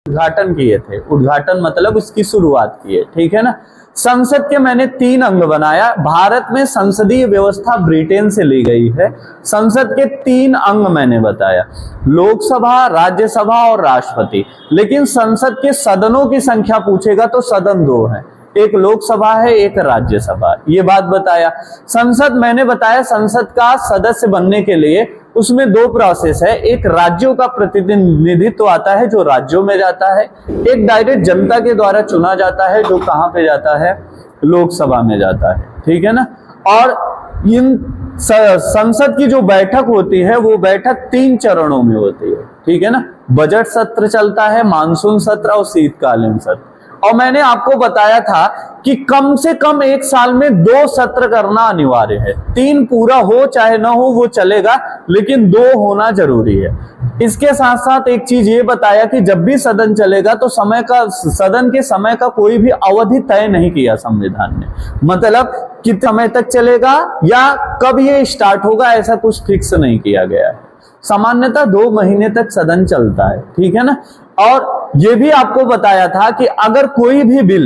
उद्घाटन किए थे। उद्घाटन मतलब उसकी शुरुआत की है, ठीक है ना। संसद के मैंने 3 अंग बनाया। भारत में संसदीय व्यवस्था ब्रिटेन से ली गई है। संसद के 3 अंग मैंने बताया, लोकसभा, राज्यसभा और राष्ट्रपति। लेकिन संसद के सदनों की संख्या पूछेगा तो सदन 2 है, एक लोकसभा है, एक राज्यसभा। ये बात बताया। संसद मैंने बताया, संसद का सदस्य बनने के लिए उसमें 2 प्रोसेस है। एक राज्यों का प्रतिनिधित्व आता है जो राज्यों में जाता है, एक डायरेक्ट जनता के द्वारा चुना जाता है जो कहां पे जाता है, लोकसभा में जाता है, ठीक है ना। और इन संसद की जो बैठक होती है वो बैठक 3 चरणों में होती है, ठीक है ना। बजट सत्र चलता है, मानसून सत्र और शीतकालीन सत्र। और मैंने आपको बताया था कि कम से कम 1 साल में 2 सत्र करना अनिवार्य है। 3 पूरा हो चाहे ना हो वो चलेगा, लेकिन 2 होना जरूरी है। इसके साथ साथ एक चीज ये बताया कि जब भी सदन चलेगा तो सदन के समय का कोई भी अवधि तय नहीं किया संविधान ने। मतलब कितने समय तक चलेगा या कब ये स्टार्ट होगा, ऐसा कुछ फिक्स नहीं किया गया है। सामान्यतः 2 महीने तक सदन चलता है, ठीक है ना। और ये भी आपको बताया था कि अगर कोई भी बिल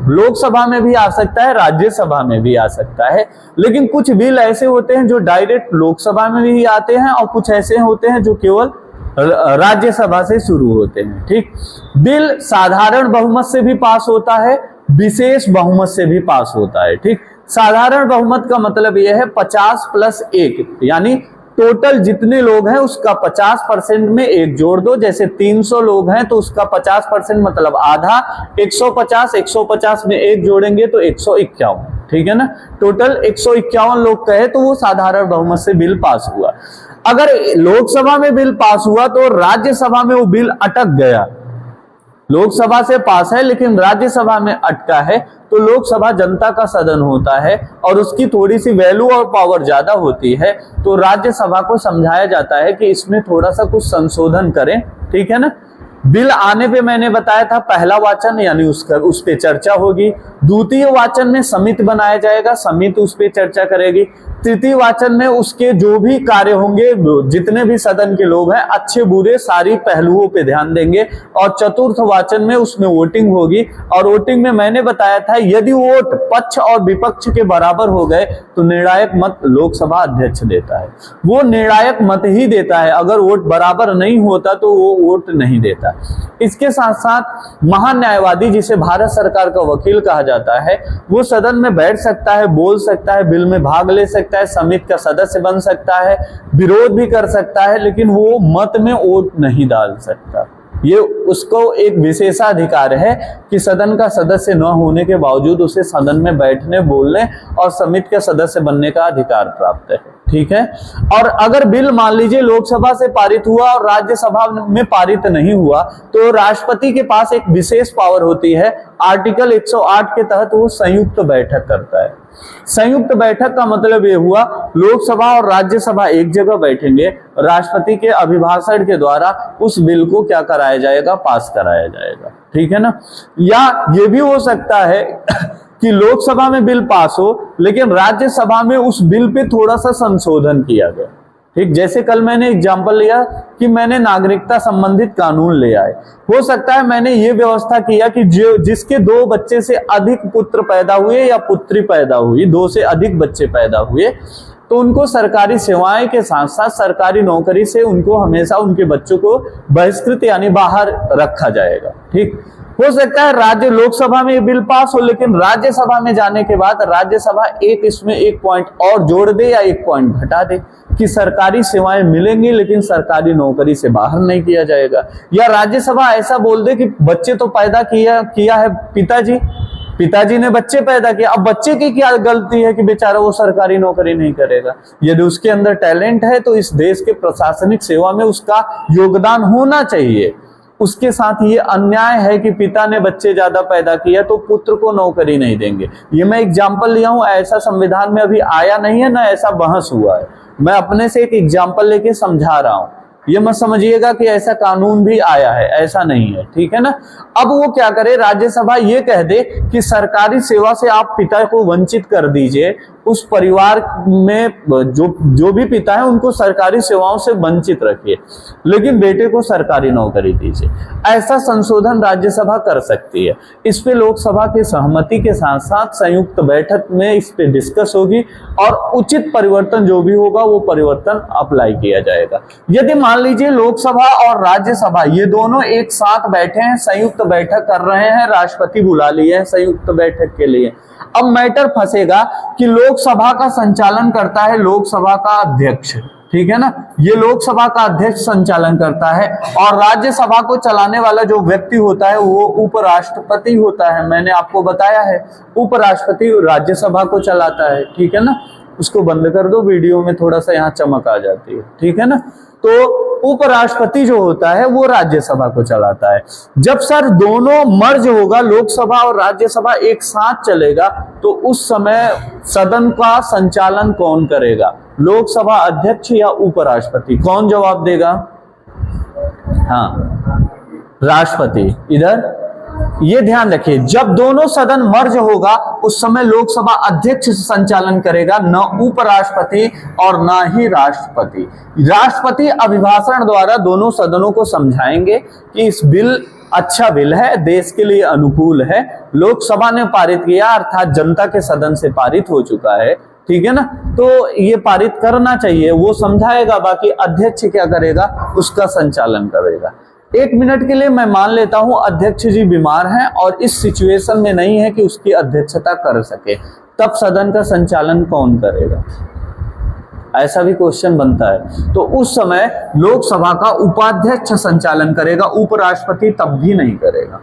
लोकसभा में भी आ सकता है, राज्यसभा में भी आ सकता है, लेकिन कुछ बिल ऐसे होते हैं जो डायरेक्ट लोकसभा में भी आते हैं और कुछ ऐसे होते हैं जो केवल राज्यसभा से शुरू होते हैं, ठीक। बिल साधारण बहुमत से भी पास होता है, विशेष बहुमत से भी पास होता है, ठीक। साधारण बहुमत का मतलब यह है 50 + 1, यानी टोटल जितने लोग हैं उसका 50% में 1 जोड़ दो। जैसे 300 लोग हैं तो उसका 50% मतलब आधा, 150 में 1 जोड़ेंगे तो 151, ठीक है ना। टोटल 151 लोग कहे तो वो साधारण बहुमत से बिल पास हुआ। अगर लोकसभा में बिल पास हुआ तो राज्यसभा में वो बिल अटक गया। लोकसभा से पास है लेकिन राज्यसभा में अटका है, तो लोकसभा जनता का सदन होता है और उसकी थोड़ी सी वैल्यू और पावर ज्यादा होती है, तो राज्यसभा को समझाया जाता है कि इसमें थोड़ा सा कुछ संशोधन करें, ठीक है ना। बिल आने पे मैंने बताया था पहला वाचन यानी उस पे चर्चा होगी, द्वितीय वाचन में समिति बनाया जाएगा, समिति उस पे चर्चा करेगी, तृतीय वाचन में उसके जो भी कार्य होंगे, जितने भी सदन के लोग हैं अच्छे बुरे सारी पहलुओं पे ध्यान देंगे, और चतुर्थ वाचन में उसमें वोटिंग होगी। और वोटिंग में मैंने बताया था यदि वोट पक्ष और विपक्ष के बराबर हो गए तो निर्णायक मत लोकसभा अध्यक्ष देता है, वो निर्णायक मत ही देता है। अगर वोट बराबर नहीं होता तो वो वोट नहीं देता। इसके साथ साथ महान्यायवादी, जिसे भारत सरकार का वकील कहा जाता है, वो सदन में बैठ सकता है, बोल सकता है, बिल में भाग ले सकता है, समिति का सदस्य बन सकता है, विरोध भी कर सकता है, लेकिन वो मत में वोट नहीं डाल सकता। ये उसको एक विशेषाधिकार है कि सदन का सदस्य न होने के बावजूद उसे सदन में बैठने, बोलने और समिति का सदस्य बनने का अधिकार प्राप्त है, ठीक है। और अगर बिल मान लीजिए लोकसभा से पारित हुआ और राज्यसभा में पारित नहीं हुआ तो राष्ट्रपति के पास एक विशेष पावर होती है, आर्टिकल 108 के तहत वो संयुक्त बैठक करता है। संयुक्त बैठक का मतलब ये हुआ लोकसभा और राज्यसभा एक जगह बैठेंगे, राष्ट्रपति के अभिभाषण के द्वारा उस बिल को क्या कराया जाएगा, पास कराया जाएगा, ठीक है ना। या ये भी हो सकता है कि लोकसभा में बिल पास हो लेकिन राज्यसभा में उस बिल पे थोड़ा सा संशोधन किया गया, ठीक। जैसे कल मैंने एग्जांपल लिया कि मैंने नागरिकता संबंधित कानून ले आए, हो सकता है मैंने ये व्यवस्था किया कि जिसके 2 बच्चे से अधिक पुत्र पैदा हुए या पुत्री पैदा हुई, 2 से अधिक बच्चे पैदा हुए, तो उनको सरकारी सेवाएं के साथ साथ सरकारी नौकरी से उनको हमेशा उनके बच्चों को बहिष्कृत यानी बाहर रखा जाएगा, ठीक। हो सकता है राज्य लोकसभा में ये बिल पास हो लेकिन राज्यसभा में जाने के बाद राज्यसभा इसमें 1 पॉइंट और जोड़ दे या 1 पॉइंट घटा दे कि सरकारी सेवाएं मिलेंगी लेकिन सरकारी नौकरी से बाहर नहीं किया जाएगा। या राज्यसभा ऐसा बोल दे कि बच्चे तो पैदा किया है पिताजी ने बच्चे पैदा किया, अब बच्चे की क्या गलती है कि बेचारा वो सरकारी नौकरी नहीं करेगा। यदि उसके अंदर टैलेंट है तो इस देश के प्रशासनिक सेवा में उसका योगदान होना चाहिए। उसके साथ ये अन्याय है कि पिता ने बच्चे ज्यादा पैदा किया तो पुत्र को नौकरी नहीं देंगे। ये मैं एग्जाम्पल लिया हूं, ऐसा संविधान में अभी आया नहीं है, ना ऐसा बहस हुआ है, मैं अपने से एक एग्जाम्पल लेके समझा रहा हूं। ये मत समझिएगा कि ऐसा कानून भी आया है, ऐसा नहीं है, ठीक है ना। अब वो क्या करे, राज्यसभा ये कह दे कि सरकारी सेवा से आप पिता को वंचित कर दीजिए, उस परिवार में जो भी पिता है उनको सरकारी सेवाओं से वंचित रखिए, लेकिन बेटे को सरकारी नौकरी दीजिए। ऐसा संशोधन राज्यसभा कर सकती है। इस पे लोकसभा की सहमति के साथ साथ संयुक्त बैठक में इस पे डिस्कस होगी और उचित परिवर्तन जो भी होगा वो परिवर्तन अप्लाई किया जाएगा। यदि मान लीजिए लोकसभा और राज्यसभा ये दोनों एक साथ बैठे हैं, संयुक्त बैठक कर रहे हैं, राष्ट्रपति बुला लिए हैं संयुक्त बैठक के लिए, अब मैटर फंसेगा कि लोकसभा का संचालन करता है लोकसभा का अध्यक्ष, ठीक है ना, ये लोकसभा का अध्यक्ष संचालन करता है और राज्यसभा को चलाने वाला जो व्यक्ति होता है वो उपराष्ट्रपति होता है। मैंने आपको बताया है उपराष्ट्रपति राज्यसभा को चलाता है, ठीक है ना। उसको बंद कर दो, वीडियो में थोड़ा सा यहाँ चमक आ जाती है, ठीक है ना। तो उपराष्ट्रपति जो होता है वो राज्यसभा को चलाता है। जब सर दोनों मर्ज होगा, लोकसभा और राज्यसभा एक साथ चलेगा, तो उस समय सदन का संचालन कौन करेगा, लोकसभा अध्यक्ष या उपराष्ट्रपति? कौन जवाब देगा? हाँ, राष्ट्रपति। इधर ये ध्यान रखिए, जब दोनों सदन मर्ज होगा उस समय लोकसभा अध्यक्ष संचालन करेगा, न उपराष्ट्रपति और न ही राष्ट्रपति। राष्ट्रपति अभिभाषण द्वारा दोनों सदनों को समझाएंगे कि इस बिल अच्छा बिल है, देश के लिए अनुकूल है, लोकसभा ने पारित किया अर्थात जनता के सदन से पारित हो चुका है, ठीक है ना, तो ये पारित करना चाहिए, वो समझाएगा। बाकी अध्यक्ष क्या करेगा, उसका संचालन करेगा। एक मिनट के लिए मैं मान लेता हूं अध्यक्ष जी बीमार हैं और इस सिचुएशन में नहीं है कि उसकी अध्यक्षता कर सके, तब सदन का संचालन कौन करेगा? ऐसा भी क्वेश्चन बनता है। तो उस समय लोकसभा का उपाध्यक्ष संचालन करेगा, उपराष्ट्रपति तब भी नहीं करेगा।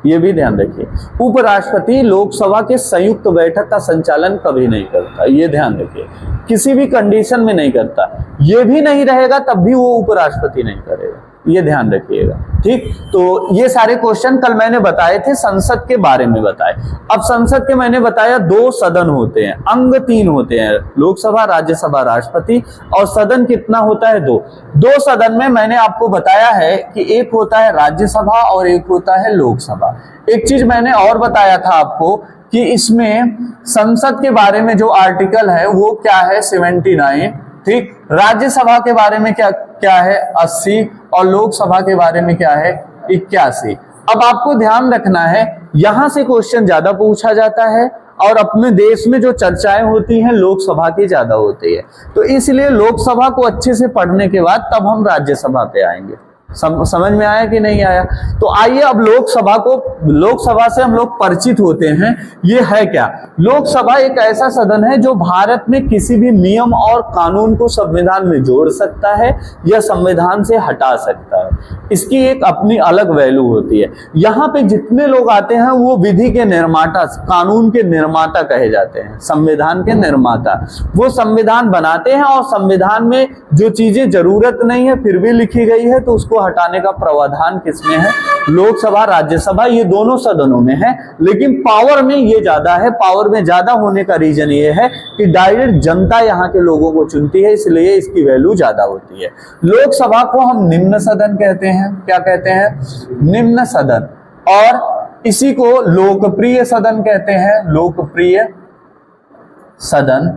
ये भी ध्यान रखिए, उपराष्ट्रपति लोकसभा के संयुक्त बैठक का संचालन कभी नहीं करता, ये ध्यान रखिए, किसी भी कंडीशन में नहीं करता। ये भी नहीं रहेगा तब भी वो उपराष्ट्रपति नहीं करेगा, ये ध्यान रखिएगा, ठीक। तो ये सारे क्वेश्चन कल मैंने बताए थे, संसद के बारे में बताए। अब संसद के मैंने बताया 2 सदन होते हैं, अंग 3 होते हैं, लोकसभा, राज्यसभा, राष्ट्रपति, और सदन कितना होता है? 2 सदन में मैंने आपको बताया है कि एक होता है राज्यसभा और एक होता है लोकसभा। एक चीज मैंने और बताया था आपको कि इसमें संसद के बारे में जो आर्टिकल है वो क्या है, 79, ठीक। राज्यसभा के बारे में क्या है, 80, और लोकसभा के बारे में क्या है, 81। अब आपको ध्यान रखना है, यहां से क्वेश्चन ज्यादा पूछा जाता है और अपने देश में जो चर्चाएं होती हैं लोकसभा की ज्यादा होती है, तो इसलिए लोकसभा को अच्छे से पढ़ने के बाद तब हम राज्यसभा पे आएंगे। समझ में आया कि नहीं आया? तो आइए अब लोकसभा से हम लोग परिचित होते हैं। ये है क्या? लोकसभा एक ऐसा सदन है जो भारत में किसी भी नियम और कानून को संविधान में जोड़ सकता है या संविधान से हटा सकता है। इसकी एक अपनी अलग वैल्यू होती है। यहाँ पे जितने लोग आते हैं वो विधि के निर्माता, कानून के निर्माता कहे जाते हैं, संविधान के निर्माता। वो संविधान बनाते हैं और संविधान में जो चीजें जरूरत नहीं है फिर भी लिखी गई है तो उसको हटाने का प्रावधान किसमें है? लोकसभा, राज्यसभा, ये दोनों सदनों में है। लेकिन पावर में ये ज्यादा है। पावर में ज्यादा होने का रीजन ये है कि डायरेक्ट जनता यहाँ के लोगों को चुनती है, इसलिए इसकी वैल्यू ज्यादा होती है। लोकसभा को हम निम्न सदन कहते हैं। क्या कहते हैं? निम्न सदन। और इसी को लोकप्रिय सदन कहते हैं, लोकप्रिय सदन,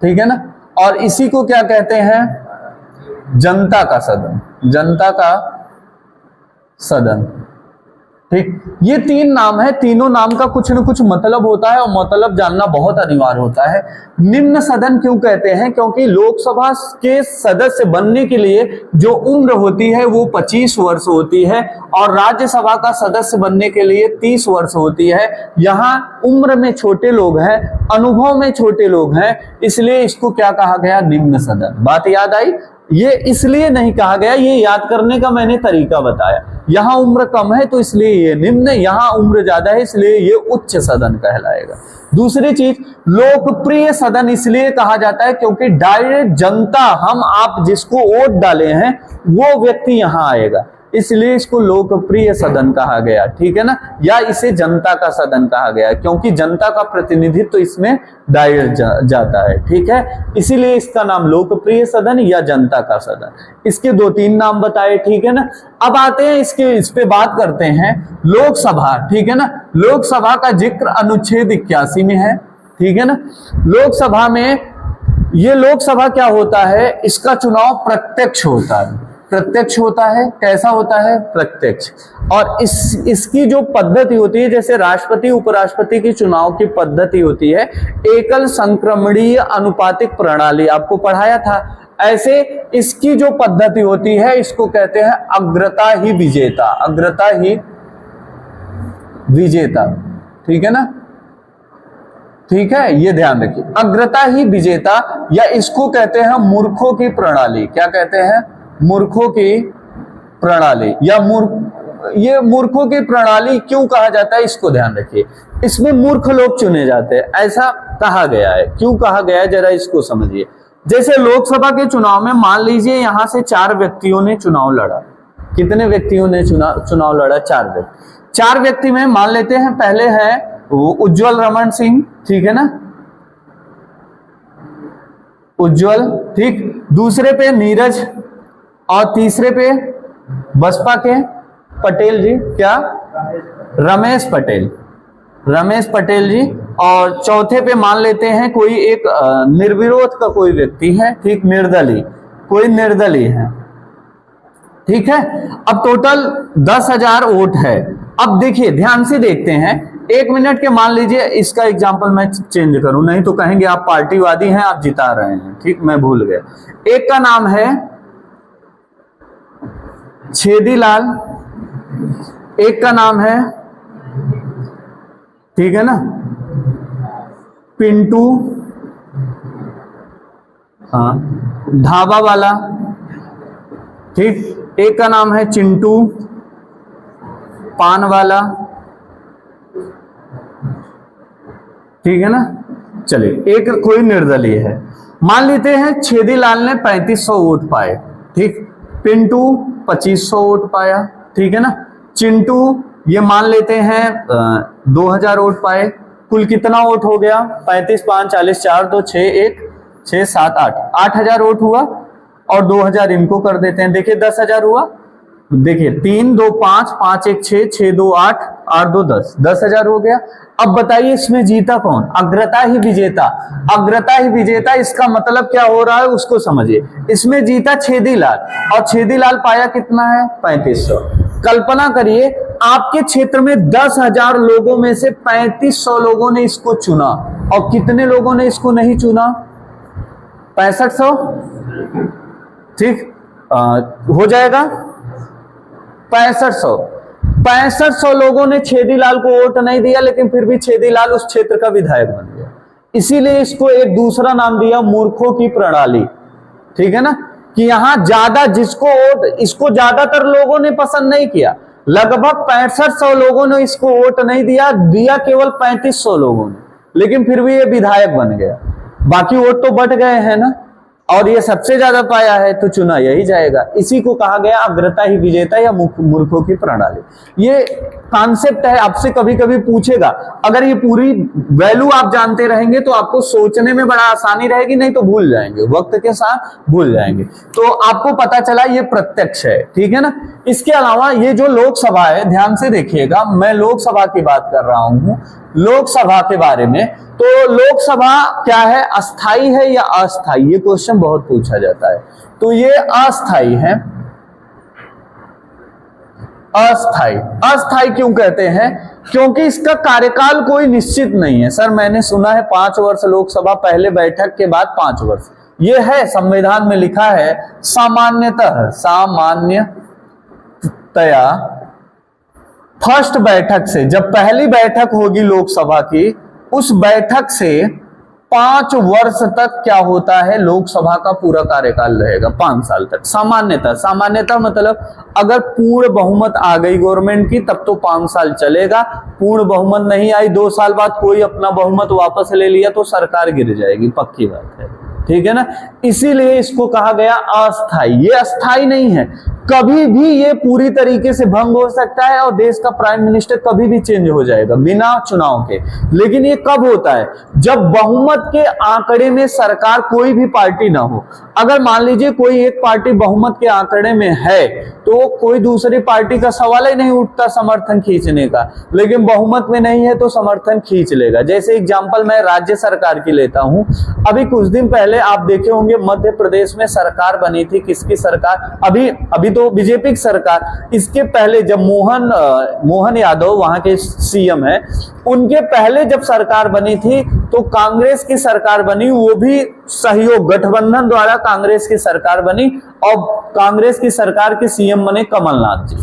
ठीक है ना। और इसी को क्या कहते हैं? जनता का सदन, जनता का सदन, ठीक। ये 3 नाम है, तीनों नाम का कुछ न कुछ मतलब होता है और मतलब जानना बहुत अनिवार्य होता है। निम्न सदन क्यों कहते हैं? क्योंकि लोकसभा के सदस्य बनने के लिए जो उम्र होती है वो 25 वर्ष होती है और राज्यसभा का सदस्य बनने के लिए 30 वर्ष होती है। यहाँ उम्र में छोटे लोग हैं, अनुभव में छोटे लोग हैं, इसलिए इसको क्या कहा गया? निम्न सदन। बात याद आई? ये इसलिए नहीं कहा गया, ये याद करने का मैंने तरीका बताया। यहाँ उम्र कम है तो इसलिए ये निम्न, यहाँ उम्र ज्यादा है इसलिए ये उच्च सदन कहलाएगा। दूसरी चीज, लोकप्रिय सदन इसलिए कहा जाता है क्योंकि डायरेक्ट जनता, हम आप जिसको वोट डाले हैं वो व्यक्ति यहाँ आएगा, इसलिए इसको लोकप्रिय सदन कहा गया, ठीक है ना। या इसे जनता का सदन कहा गया क्योंकि जनता का प्रतिनिधित्व तो इसमें डायरेक्ट जाता है, ठीक है। इसीलिए इसका नाम लोकप्रिय सदन या जनता का सदन। इसके 2-3 नाम बताए, ठीक है ना। अब आते हैं इस पे बात करते हैं लोकसभा, ठीक है ना। लोकसभा का जिक्र अनुच्छेद 81 में है, ठीक है ना। लोकसभा में ये लोकसभा क्या होता है, इसका चुनाव प्रत्यक्ष होता है। प्रत्यक्ष होता है, कैसा होता है, प्रत्यक्ष। और इसकी जो पद्धति होती है, जैसे राष्ट्रपति उपराष्ट्रपति की चुनाव की पद्धति होती है एकल संक्रमणीय अनुपातिक प्रणाली, आपको पढ़ाया था। ऐसे इसकी जो पद्धति होती है इसको कहते हैं अग्रता ही विजेता, अग्रता ही विजेता, ठीक है ना। ठीक है, ये ध्यान रखिए, अग्रता ही विजेता, या इसको कहते हैं मूर्खों की प्रणाली। क्या कहते हैं, मूर्खों की प्रणाली, या ये मूर्खों की प्रणाली क्यों कहा जाता है, इसको ध्यान रखिए। इसमें मूर्ख लोग चुने जाते हैं, ऐसा कहा गया है। क्यों कहा गया है, जरा इसको समझिए। जैसे लोकसभा के चुनाव में मान लीजिए यहां से 4 व्यक्तियों ने चुनाव लड़ा। कितने व्यक्तियों ने चुनाव लड़ा, 4 व्यक्ति। 4 व्यक्ति में मान लेते हैं पहले है उज्जवल रमन सिंह, ठीक है ना, उज्जवल, ठीक। दूसरे पे नीरज, और तीसरे पे बसपा के पटेल जी, क्या, रमेश पटेल, रमेश पटेल जी। और चौथे पे मान लेते हैं कोई एक निर्विरोध का कोई व्यक्ति है, ठीक, निर्दलीय, कोई निर्दलीय है, ठीक है। अब टोटल 10,000 वोट है। अब देखिए ध्यान से देखते हैं, 1 मिनट के मान लीजिए इसका एग्जाम्पल मैं चेंज करूं, नहीं तो कहेंगे आप पार्टीवादी हैं, आप जिता रहे हैं, ठीक, मैं भूल गया। एक का नाम है छेदीलाल, एक का नाम है, ठीक है ना, पिंटू, हाँ, ढाबा वाला, ठीक। एक का नाम है चिंटू, पान वाला, ठीक है ना। चलिए, एक कोई निर्दलीय है। मान लेते हैं छेदीलाल ने 3500 वोट पाए, ठीक। पिंटू 2500 वोट पाया, ठीक है ना। चिंटू ये मान लेते हैं 2000 वोट पाए। कुल कितना वोट हो गया, 35, 5, 40, 4, 2, 6, 1, 6, 7, 8, 8000 वोट हुआ। और 2000 इनको कर देते हैं, देखिए 10,000 हुआ। देखिए 3, 2, 5, 5, 1, 6, 6, 2, 8, 8, 2, 10, 10,000 हो गया। अब बताइए इसमें जीता कौन, अग्रता ही विजेता। अग्रता ही विजेता, इसका मतलब क्या हो रहा है उसको समझिए। इसमें जीता छेदीलाल, और छेदीलाल पाया कितना है, 3500। कल्पना करिए आपके क्षेत्र में 10,000 लोगों में से 3500 लोगों ने इसको चुना, और कितने लोगों ने इसको नहीं चुना, 6500, ठीक, हो जाएगा 6500 लोगों ने छेदीलाल को वोट नहीं दिया, लेकिन फिर भी छेदीलाल उस क्षेत्र का विधायक बन गया। इसीलिए इसको एक दूसरा नाम दिया मूर्खों की प्रणाली, ठीक है ना, कि यहां ज्यादा जिसको वोट, इसको ज्यादातर लोगों ने पसंद नहीं किया, लगभग 6500 लोगों ने इसको वोट नहीं दिया केवल 3500 लोगों ने, लेकिन फिर भी ये विधायक बन गया। बाकी वोट तो बट गए हैं ना, और ये सबसे ज्यादा पाया है तो चुना यही जाएगा। इसी को कहा गया अग्रता ही विजेता या मूर्खों की प्रणाली। ये कॉन्सेप्ट है, आपसे कभी कभी पूछेगा। अगर ये पूरी वैल्यू आप जानते रहेंगे तो आपको सोचने में बड़ा आसानी रहेगी, नहीं तो भूल जाएंगे, वक्त के साथ भूल जाएंगे। तो आपको पता चला ये प्रत्यक्ष है, ठीक है ना। इसके अलावा ये जो लोकसभा है, ध्यान से देखिएगा, मैं लोकसभा की बात कर रहा हूं, लोकसभा के बारे में। तो लोकसभा क्या है, अस्थाई है या अस्थाई, ये क्वेश्चन बहुत पूछा जाता है। तो ये अस्थाई है। अस्थाई, अस्थाई क्यों कहते हैं, क्योंकि इसका कार्यकाल कोई निश्चित नहीं है। सर मैंने सुना है 5 वर्ष लोकसभा, पहले बैठक के बाद 5 वर्ष, ये है संविधान में लिखा है सामान्यतः, सामान्यतया फर्स्ट बैठक से, जब पहली बैठक होगी लोकसभा की, उस बैठक से 5 वर्ष तक क्या होता है, लोकसभा का पूरा कार्यकाल रहेगा 5 साल तक। सामान्यतः, सामान्यतः मतलब अगर पूर्ण बहुमत आ गई गवर्नमेंट की तब तो 5 साल चलेगा। पूर्ण बहुमत नहीं आई, 2 साल बाद कोई अपना बहुमत वापस ले लिया तो सरकार गिर जाएगी, पक्की बात है, ठीक है ना। इसीलिए इसको कहा गया अस्थाई। ये अस्थाई नहीं है, कभी भी ये पूरी तरीके से भंग हो सकता है और देश का प्राइम मिनिस्टर कभी भी चेंज हो जाएगा बिना चुनाव के। लेकिन ये कब होता है? जब बहुमत के आंकड़े में सरकार कोई भी पार्टी ना हो। अगर मान लीजिए कोई एक पार्टी बहुमत के आंकड़े में है तो कोई दूसरी पार्टी का सवाल ही नहीं उठता समर्थन खींचने का, लेकिन बहुमत में नहीं है तो समर्थन खींच लेगा। जैसे एग्जांपल मैं राज्य सरकार की लेता हूं। अभी कुछ दिन पहले आप देखे होंगे मध्य प्रदेश में सरकार बनी थी। किसकी सरकार? अभी तो बीजेपी की सरकार। इसके पहले जब मोहन यादव वहां के सीएम है, उनके पहले जब सरकार बनी थी तो कांग्रेस की सरकार बनी, वो भी सहयोग गठबंधन द्वारा कांग्रेस की सरकार बनी और कांग्रेस की सरकार के सीएम बने कमलनाथ जी।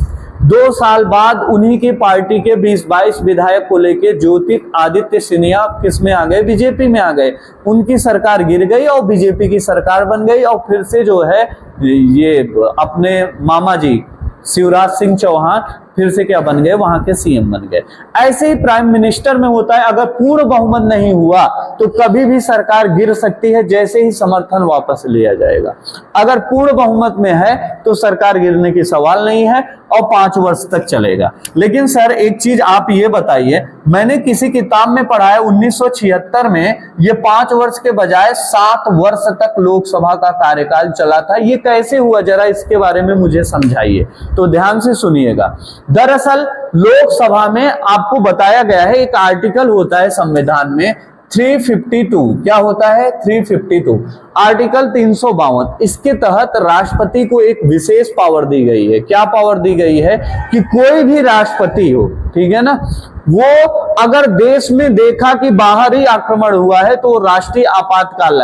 2 साल बाद उन्हीं की पार्टी के 20-22 विधायक को लेके ज्योतिरादित्य सिंधिया किस में आ गए? बीजेपी में आ गए। उनकी सरकार गिर गई और बीजेपी की सरकार बन गई और फिर से जो है ये अपने मामा जी शिवराज सिंह चौहान फिर से क्या बन गए? वहां के सीएम बन गए। ऐसे ही प्राइम मिनिस्टर में होता है। अगर पूर्ण बहुमत नहीं हुआ तो कभी भी सरकार गिर सकती है जैसे ही समर्थन वापस लिया जाएगा। अगर पूर्ण बहुमत में है तो सरकार गिरने की सवाल नहीं है और 5 वर्ष तक चलेगा। लेकिन सर एक चीज आप ये बताइए, मैंने किसी किताब में पढ़ा है 1976 में ये 5 वर्ष के बजाय 7 वर्ष तक लोकसभा का कार्यकाल चला था। ये कैसे हुआ? जरा इसके बारे में मुझे समझाइए। तो ध्यान से सुनिएगा। दरअसल लोकसभा में आपको बताया गया है, एक आर्टिकल होता है संविधान में 352। क्या होता है? 352 आर्टिकल 352। इसके तहत राष्ट्रपति को एक विशेष पावर दी गई है। क्या पावर दी गई है? कि कोई भी राष्ट्रपति हो, ठीक है ना, वो अगर देश में देखा कि बाहरी आक्रमण हुआ है तो राष्ट्रीय आपातकाल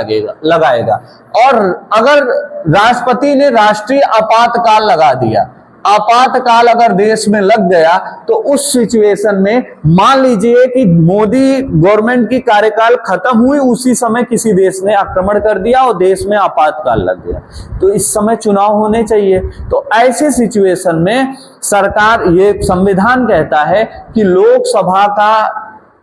लगाएगा। और अगर राष्ट्रपति ने राष्ट्रीय आपातकाल लगा दिया, आपातकाल अगर देश में लग गया तो उस सिचुएशन में मान लीजिए कि मोदी गवर्नमेंट की कार्यकाल खत्म हुई, उसी समय किसी देश ने आक्रमण कर दिया और देश में आपातकाल लग गया, तो इस समय चुनाव होने चाहिए। तो ऐसे सिचुएशन में सरकार, ये संविधान कहता है कि लोकसभा का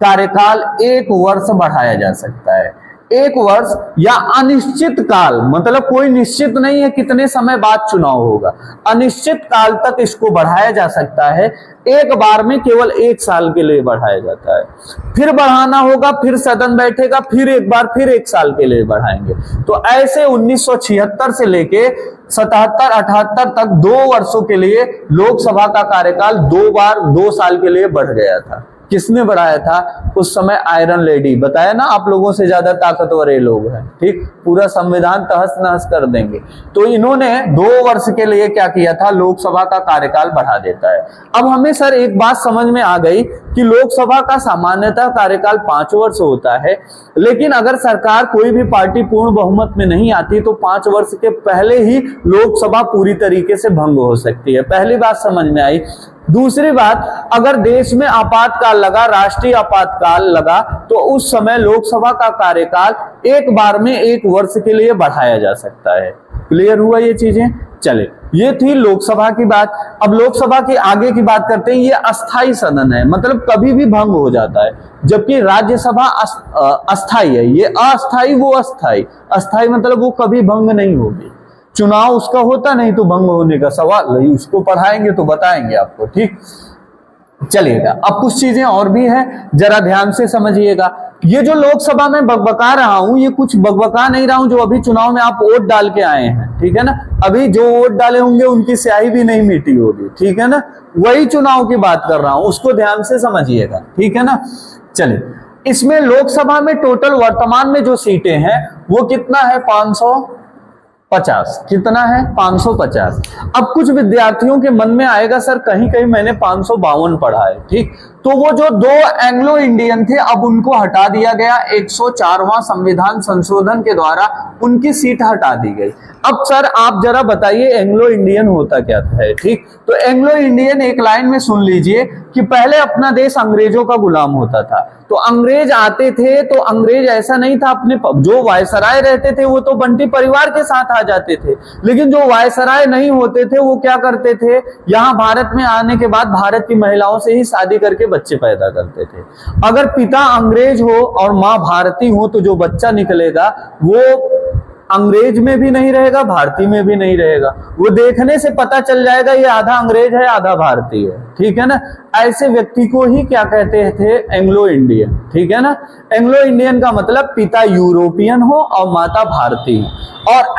कार्यकाल 1 वर्ष बढ़ाया जा सकता है। 1 वर्ष या अनिश्चित काल, मतलब कोई निश्चित नहीं है कितने समय बाद चुनाव होगा, अनिश्चित काल तक इसको बढ़ाया जा सकता है। एक बार में केवल 1 साल के लिए बढ़ाया जाता है। फिर बढ़ाना होगा, फिर सदन बैठेगा, फिर एक बार फिर 1 साल के लिए बढ़ाएंगे। तो ऐसे 1976 से लेके 77-78 तक 2 वर्षों के लिए लोकसभा का कार्यकाल 2 बार 2 साल के लिए बढ़ गया था। किसने बढ़ाया था? उस समय आयरन लेडी, बताया ना, आप लोगों से ज्यादा ताकतवर ये लोग हैं, ठीक, पूरा संविधान तहस नहस कर देंगे। तो इन्होंने 2 वर्ष के लिए क्या किया था? लोकसभा का कार्यकाल बढ़ा देता है। अब हमें सर एक बात समझ में आ गई कि लोकसभा का सामान्यतः कार्यकाल 5 वर्ष होता है, लेकिन अगर सरकार कोई भी पार्टी पूर्ण बहुमत में नहीं आती तो 5 वर्ष के पहले ही लोकसभा पूरी तरीके से भंग हो सकती है। पहली बात समझ में आई। दूसरी बात, अगर देश में आपातकाल लगा, राष्ट्रीय आपातकाल लगा, तो उस समय लोकसभा का कार्यकाल एक बार में 1 वर्ष के लिए बढ़ाया जा सकता है। क्लियर हुआ ये चीजें? चले, ये थी लोकसभा की बात। अब लोकसभा की आगे की बात करते हैं। ये अस्थाई सदन है, मतलब कभी भी भंग हो जाता है, जबकि राज्यसभा अस्थाई है। ये अस्थाई, वो अस्थाई। अस्थाई मतलब वो कभी भंग नहीं होगी। चुनाव उसका होता नहीं तो भंग होने का सवाल नहीं, उसको पढ़ाएंगे तो बताएंगे आपको, ठीक। चलिएगा, अब कुछ चीजें और भी हैं, जरा ध्यान से समझिएगा। ये जो लोकसभा में बकबका रहा हूं, ये कुछ बकबका नहीं रहा हूं, जो अभी चुनाव में आप वोट डाल के आए हैं, ठीक है ना। अभी जो वोट डाले होंगे उनकी स्याही भी नहीं मिटी होगी, ठीक है ना। वही चुनाव की बात कर रहा हूं, उसको ध्यान से समझिएगा, ठीक है ना। चलिए, इसमें लोकसभा में टोटल वर्तमान में जो सीटें हैं वो कितना है? 550। कितना है? 550। अब कुछ विद्यार्थियों के मन में आएगा, सर कहीं कहीं मैंने 552 पढ़ा है, ठीक। तो वो जो 2 एंग्लो इंडियन थे अब उनको हटा दिया गया। 104वां संविधान संशोधन के द्वारा उनकी सीट हटा दी गई। अब सर आप जरा बताइए एंग्लो इंडियन होता क्या है, ठीक। तो एंग्लो इंडियन एक लाइन में सुन लीजिए कि पहले अपना देश अंग्रेजों का गुलाम होता था। तो अंग्रेज आते थे तो अंग्रेज ऐसा नहीं था, अपने जो वायसराय रहते थे वो तो बंटी परिवार के साथ आ जाते थे, लेकिन जो वायसराय नहीं होते थे वो क्या करते थे? यहाँ भारत में आने के बाद भारत की महिलाओं से ही शादी करके बच्चे पैदा करते थे। अगर पिता अंग्रेज हो और माँ भारतीय हो तो जो बच्चा निकलेगा वो अंग्रेज में भी नहीं रहेगा, भारतीय में भी नहीं रहेगा। वो देखने से पता चल जाएगा ये आधा अंग्रेज है आधा भारतीय है, ठीक है ना। ऐसे व्यक्ति को ही क्या कहते थे, एंग्लो इंडियन, ठीक है ना। एंग्लो इंडियन का मतलब पिता यूरोपियन हो और माता भारतीय, और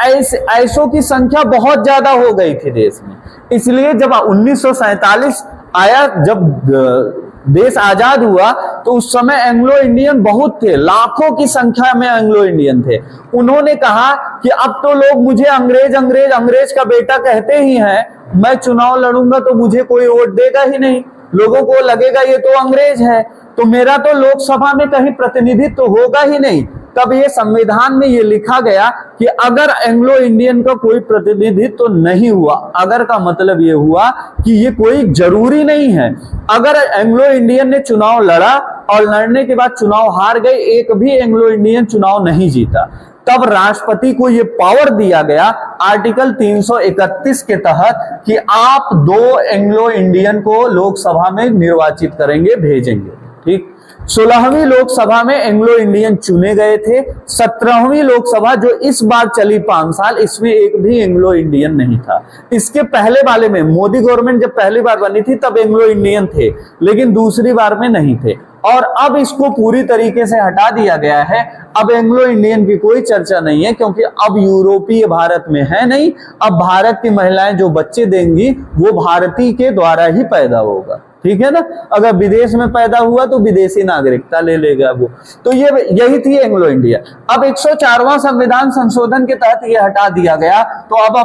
ऐसों की संख्या बहुत ज्यादा हो गई थी देश में। इसलिए जब 1947 आया, जब देश आजाद हुआ, तो उस समय एंग्लो इंडियन बहुत थे, लाखों की संख्या में एंग्लो इंडियन थे। उन्होंने कहा कि अब तो लोग मुझे अंग्रेज अंग्रेज अंग्रेज का बेटा कहते ही हैं, मैं चुनाव लड़ूंगा तो मुझे कोई वोट देगा ही नहीं, लोगों को लगेगा ये तो अंग्रेज है, तो मेरा तो लोकसभा में कहीं प्रतिनिधित्व तो होगा ही नहीं। तब ये संविधान में ये लिखा गया कि अगर एंग्लो इंडियन का कोई प्रतिनिधित्व तो नहीं हुआ, अगर का मतलब ये हुआ कि ये कोई जरूरी नहीं है, अगर एंग्लो इंडियन ने चुनाव लड़ा और लड़ने के बाद चुनाव हार गए, एक भी एंग्लो इंडियन चुनाव नहीं जीता, तब राष्ट्रपति को ये पावर दिया गया आर्टिकल 331 के तहत कि आप 2 एंग्लो इंडियन को लोकसभा में निर्वाचित करेंगे, भेजेंगे, ठीक। 16वीं लोकसभा में एंग्लो इंडियन चुने गए थे। 17वीं लोकसभा जो इस बार चली 5 साल, इसमें एक भी एंग्लो इंडियन नहीं था। इसके पहले वाले में मोदी गवर्नमेंट जब पहली बार बनी थी तब एंग्लो इंडियन थे, लेकिन दूसरी बार में नहीं थे। और अब इसको पूरी तरीके से हटा दिया गया है। अब एंग्लो इंडियन की कोई चर्चा नहीं है, क्योंकि अब यूरोपीय भारत में है नहीं। अब भारत की महिलाएं जो बच्चे देंगी वो भारतीय के द्वारा ही पैदा होगा, ठीक है ना। अगर विदेश में पैदा हुआ तो विदेशी नागरिकता ले लेगा वो। तो ये यही थी एंग्लो इंडिया। अब 104वां संविधान संशोधन के तहत ये हटा दिया गया, तो अब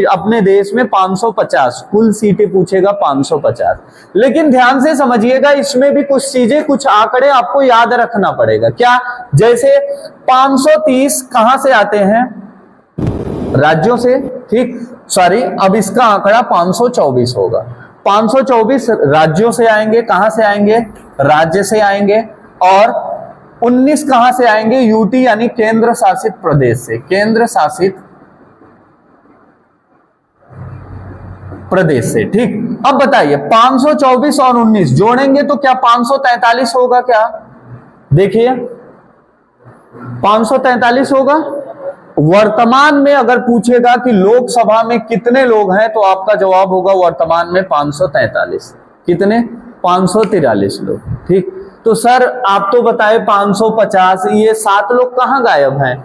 अपने देश में 550 कुल सीटें पूछेगा, 550। लेकिन ध्यान से समझिएगा, इसमें भी कुछ चीजें, कुछ आंकड़े आपको याद रखना पड़ेगा। क्या? जैसे 530 कहां से आते हैं? राज्यों से, ठीक। सॉरी, अब इसका आंकड़ा 524 होगा। 524 राज्यों से आएंगे। कहां से आएंगे? राज्य से आएंगे। और 19 कहां से आएंगे? यूटी यानी केंद्र शासित प्रदेश से, केंद्र शासित प्रदेश से, ठीक। अब बताइए 524 और 19 जोड़ेंगे तो क्या 543 होगा? क्या देखिए 543 होगा। वर्तमान में अगर पूछेगा कि लोकसभा में कितने लोग हैं, तो आपका जवाब होगा वर्तमान में 543। कितने? 543 लोग, ठीक। तो सर आप तो बताए 550, ये 7 लोग कहां गायब हैं?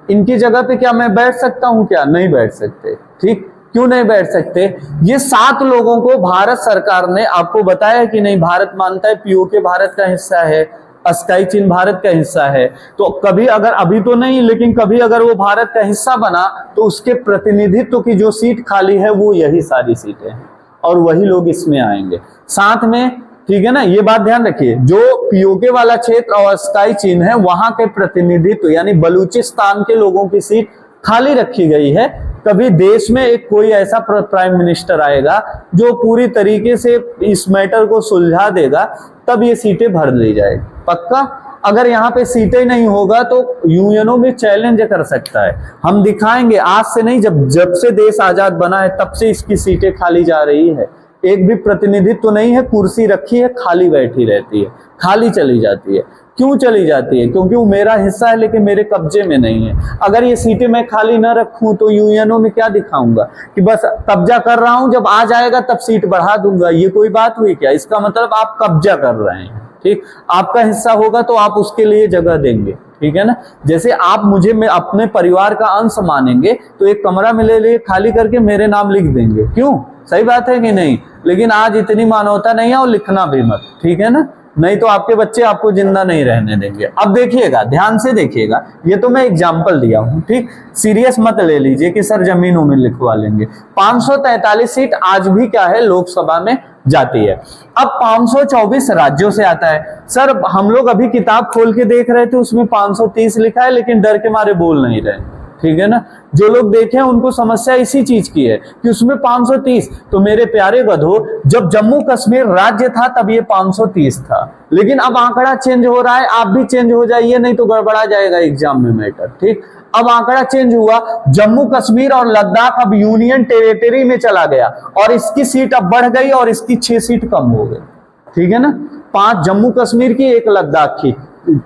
इनकी जगह पे क्या मैं बैठ सकता हूं? क्या नहीं बैठ सकते, ठीक। क्यों नहीं बैठ सकते? ये 7 लोगों को भारत सरकार ने आपको बताया कि नहीं, भारत मानता है पीओके भारत का हिस्सा है, स्काई चिन्ह भारत का हिस्सा है। तो कभी अगर, अभी तो नहीं, लेकिन कभी अगर वो भारत का हिस्सा बना तो उसके प्रतिनिधित्व की जो सीट खाली है वो यही सारी सीटें हैं, और वही लोग इसमें आएंगे साथ में, ठीक है ना। ये बात ध्यान रखिए, जो पीओके वाला क्षेत्र और स्काई चिन्ह है वहां के प्रतिनिधित्व यानी बलूचिस्तान के लोगों की सीट खाली रखी गई है। कभी देश में एक कोई ऐसा प्राइम मिनिस्टर आएगा जो पूरी तरीके से इस मैटर को सुलझा देगा, तब ये सीटें भर ली जाएगी, पक्का। अगर यहाँ पे सीटें नहीं होगा तो यूएनओ में चैलेंज कर सकता है। हम दिखाएंगे, आज से नहीं, जब से देश आजाद बना है तब से इसकी सीटें खाली जा रही है। एक भी प्रतिनिधित्व तो नहीं है, कुर्सी रखी है, खाली बैठी रहती है, खाली चली जाती है। क्यों चली जाती है? क्योंकि वो मेरा हिस्सा है लेकिन मेरे कब्जे में नहीं है। अगर ये सीटें मैं खाली न रखूं तो यूएनओ में क्या दिखाऊंगा कि बस कब्जा कर रहा हूं, जब आ जाएगा तब सीट बढ़ा दूंगा। ये कोई बात हुई क्या? इसका मतलब आप कब्जा कर रहे हैं, ठीक। आपका हिस्सा होगा तो आप उसके लिए जगह देंगे, ठीक है ना। जैसे आप मुझे में अपने परिवार का अंश मानेंगे तो एक कमरा मेरे लिए खाली करके मेरे नाम लिख देंगे, क्यों? सही बात है कि नहीं? लेकिन आज इतनी मानवता नहीं है, और लिखना भी मत, ठीक है ना, नहीं तो आपके बच्चे आपको जिंदा नहीं रहने देंगे। अब देखिएगा, ध्यान से देखिएगा, ये तो मैं एग्जाम्पल दिया हूं, ठीक। सीरियस मत ले लीजिए कि सर जमीनों में लिखवा लेंगे। 543 सीट आज भी क्या है, लोकसभा में जाती है। अब 524 राज्यों से आता है। सर हम लोग अभी किताब खोल के देख रहे थे, उसमें 530 लिखा है, लेकिन डर के मारे बोल नहीं रहे, ठीक है ना। जो लोग देखे उनको समस्या इसी चीज की है कि उसमें 530। तो मेरे प्यारे गधो, जब जम्मू कश्मीर राज्य था तब ये 530 था, लेकिन अब आंकड़ा चेंज हो रहा है। आप भी चेंज हो जाइए, नहीं तो गड़बड़ा जाएगा एग्जाम में मैटर, ठीक। अब आंकड़ा चेंज हुआ, जम्मू कश्मीर और लद्दाख अब यूनियन टेरिटरी में चला गया, और इसकी सीट अब बढ़ गई और इसकी 6 सीट कम हो गई, ठीक है ना। 5 जम्मू कश्मीर की, 1 लद्दाख की,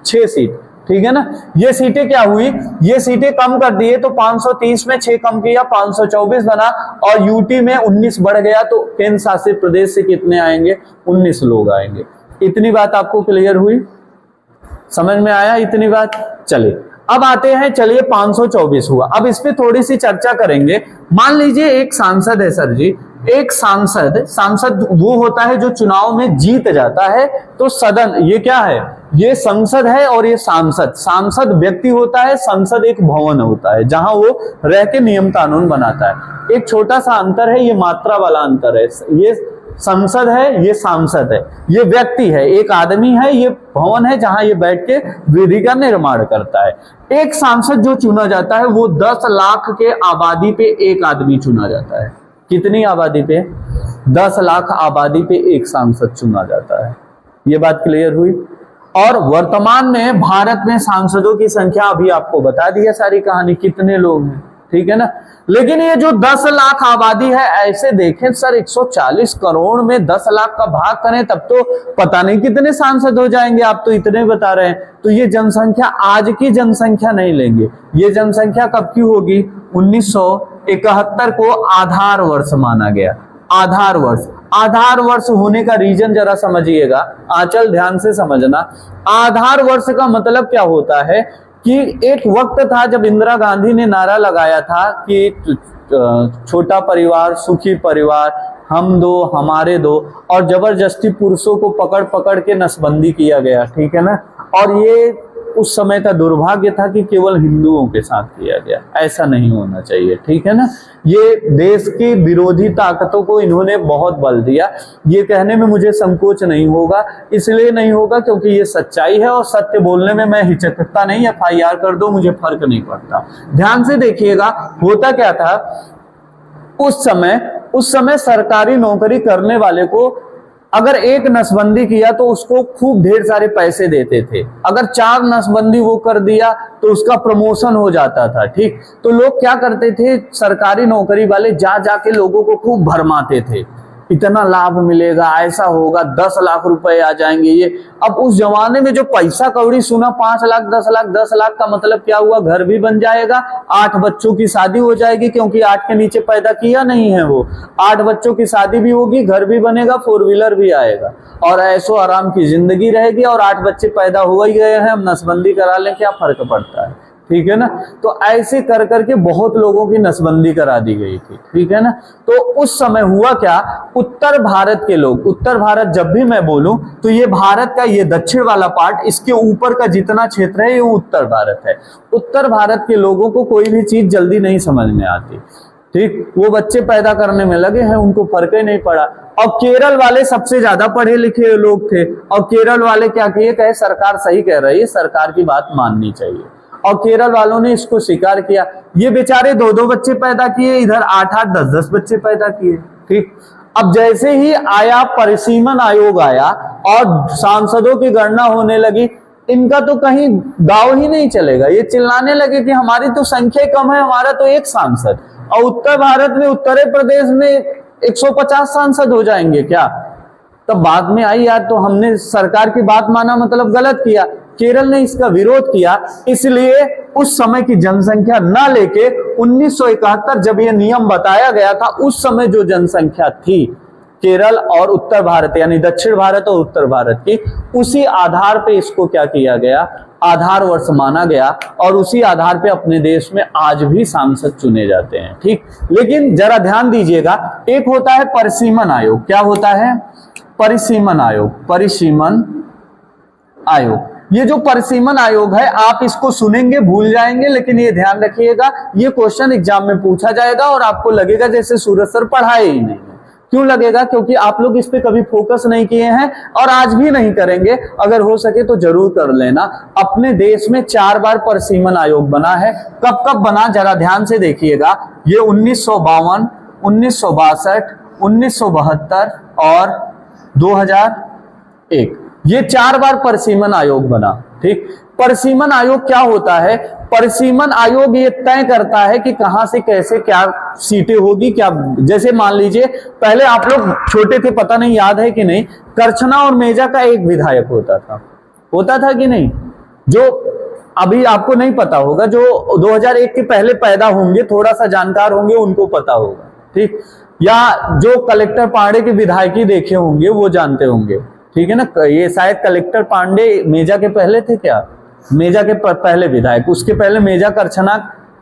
6 सीट। ठीक है ना। ये सीटें क्या हुई, ये सीटें कम कर दिए तो 530 में 6 कम किया 524 बना, और यूटी में 19 बढ़ गया तो केंद्र शासित प्रदेश से कितने आएंगे, 19 लोग आएंगे। इतनी बात आपको क्लियर हुई, समझ में आया इतनी बात। चलिए अब आते हैं, चलिए 524 हुआ, अब इस पे थोड़ी सी चर्चा करेंगे। मान लीजिए एक सांसद है सर जी, एक सांसद वो होता है जो चुनाव में जीत जाता है, तो सदन ये क्या है, ये संसद है, और ये सांसद व्यक्ति होता है, संसद एक भवन होता है जहां वो रह के नियम कानून बनाता है। एक छोटा सा अंतर है, ये मात्रा वाला अंतर है, ये संसद है, ये सांसद है, ये व्यक्ति है, एक आदमी है, ये भवन है जहां ये बैठ के विधि का निर्माण करता है। एक सांसद जो चुना जाता है वो 10 लाख के आबादी पे एक आदमी चुना जाता है। कितनी आबादी पे, 10 लाख आबादी पे एक सांसद चुना जाता है। ये बात क्लियर हुई। और वर्तमान में भारत में सांसदों की संख्या अभी आपको बता दिया सारी कहानी, कितने लोग हैं, ठीक है ना। लेकिन ये जो 10 लाख आबादी है, ऐसे देखें सर 140 करोड़ में 10 लाख का भाग करें तब तो पता नहीं कितने सांसद हो जाएंगे, आप तो इतने बता रहे हैं। तो ये जनसंख्या आज की जनसंख्या नहीं लेंगे, ये जनसंख्या कब की होगी, 1971 को आधार वर्ष माना गया। आधार वर्ष होने का रीजन जरा समझिएगा, आंचल ध्यान से समझना। आधार वर्ष का मतलब क्या होता है कि एक वक्त था जब इंदिरा गांधी ने नारा लगाया था कि छोटा परिवार सुखी परिवार, हम दो हमारे दो, और जबरदस्ती पुरुषों को पकड़ पकड़ के नसबंदी किया गया, ठीक है ना। और ये उस समय का दुर्भाग्य था कि केवल हिंदुओं के साथ किया गया, ऐसा नहीं होना चाहिए, ठीक है ना। ये देश की विरोधी ताकतों को इन्होंने बहुत बल दिया। ये कहने में मुझे संकोच नहीं होगा, इसलिए नहीं होगा क्योंकि ये सच्चाई है, और सत्य बोलने में मैं हिचकता नहीं, FIR कर दो मुझे फर्क नहीं पड़ता। ध्यान से देखिएगा, होता क्या था उस समय सरकारी नौकरी करने वाले को अगर एक नसबंदी किया तो उसको खूब ढेर सारे पैसे देते थे, अगर 4 नसबंदी वो कर दिया तो उसका प्रमोशन हो जाता था, ठीक। तो लोग क्या करते थे, सरकारी नौकरी वाले जा जाके लोगों को खूब भरमाते थे, इतना लाभ मिलेगा, ऐसा होगा, 10 लाख रुपए आ जाएंगे ये। अब उस जमाने में जो पैसा कौड़ी सुना, 5 लाख 10 लाख, 10 लाख का मतलब क्या हुआ, घर भी बन जाएगा, 8 बच्चों की शादी हो जाएगी, क्योंकि 8 के नीचे पैदा किया नहीं है वो, 8 बच्चों की शादी भी होगी, घर भी बनेगा, 4 व्हीलर भी आएगा, और ऐसो आराम की जिंदगी रहेगी। और 8 बच्चे पैदा हो ही गए हैं, हम नसबंदी करा लें, क्या फर्क पड़ता है, ठीक है ना। तो ऐसे कर करके बहुत लोगों की नसबंदी करा दी गई थी, ठीक है ना। तो उस समय हुआ क्या, उत्तर भारत के लोग, उत्तर भारत जब भी मैं बोलूं तो ये भारत का ये दक्षिण वाला पार्ट, इसके ऊपर का जितना क्षेत्र है ये उत्तर भारत है। उत्तर भारत के लोगों को कोई भी चीज जल्दी नहीं समझ में आती, ठीक। वो बच्चे पैदा करने में लगे हैं, उनको फर्क ही नहीं पड़ा। और केरल वाले सबसे ज्यादा पढ़े लिखे लोग थे, और केरल वाले क्या किए, कहे सरकार सही कह रही है, सरकार की बात माननी चाहिए, और केरल वालों ने इसको स्वीकार किया। ये बेचारे 2-2 बच्चे पैदा किए, इधर 8-8 10-10 बच्चे पैदा किए, ठीक। अब जैसे ही आया परिसीमन आयोग आया और सांसदों की गणना होने लगी, इनका तो कहीं दाव ही नहीं चलेगा, ये चिल्लाने लगे कि हमारी तो संख्या कम है, हमारा तो एक सांसद, और उत्तर भारत में उत्तर प्रदेश में 150 सांसद हो जाएंगे क्या। तब बाद में आई यार, तो हमने सरकार की बात माना मतलब गलत किया। केरल ने इसका विरोध किया, इसलिए उस समय की जनसंख्या ना लेके 1971 जब ये नियम बताया गया था, उस समय जो जनसंख्या थी केरल और उत्तर भारत यानी दक्षिण भारत और उत्तर भारत की, उसी आधार पे इसको क्या किया गया, आधार वर्ष माना गया, और उसी आधार पे अपने देश में आज भी सांसद चुने जाते हैं, ठीक। लेकिन जरा ध्यान दीजिएगा, एक होता है परिसीमन आयोग, क्या होता है, परिसीमन आयोग। ये जो परिसीमन आयोग है, आप इसको सुनेंगे भूल जाएंगे, लेकिन ये ध्यान रखिएगा, ये क्वेश्चन एग्जाम में पूछा जाएगा और आपको लगेगा जैसे सूरज सर पढ़ाए ही नहीं है। क्यों लगेगा, क्योंकि आप लोग इस पे कभी फोकस नहीं किए हैं और आज भी नहीं करेंगे। अगर हो सके तो जरूर कर लेना। अपने देश में 4 बार परिसीमन आयोग बना है। कब कब बना, जरा ध्यान से देखिएगा। ये 1952, 1962, 1972 और 2001, ये 4 बार परिसीमन आयोग बना, ठीक। परिसीमन आयोग क्या होता है, परिसीमन आयोग ये तय करता है कि कहां से कैसे क्या सीटें होगी, क्या, जैसे मान लीजिए पहले आप लोग छोटे थे, पता नहीं याद है कि नहीं, करछना और मेजा का एक विधायक होता था कि नहीं, जो अभी आपको नहीं पता होगा, जो 2001 के पहले पैदा होंगे, थोड़ा सा जानकार होंगे, उनको पता होगा, ठीक। या जो कलेक्टर पांडे की विधायकी देखे होंगे वो जानते होंगे, ठीक है ना। ये शायद कलेक्टर पांडे मेजा के पहले थे क्या, मेजा के पहले विधायक, उसके पहले मेजा करछना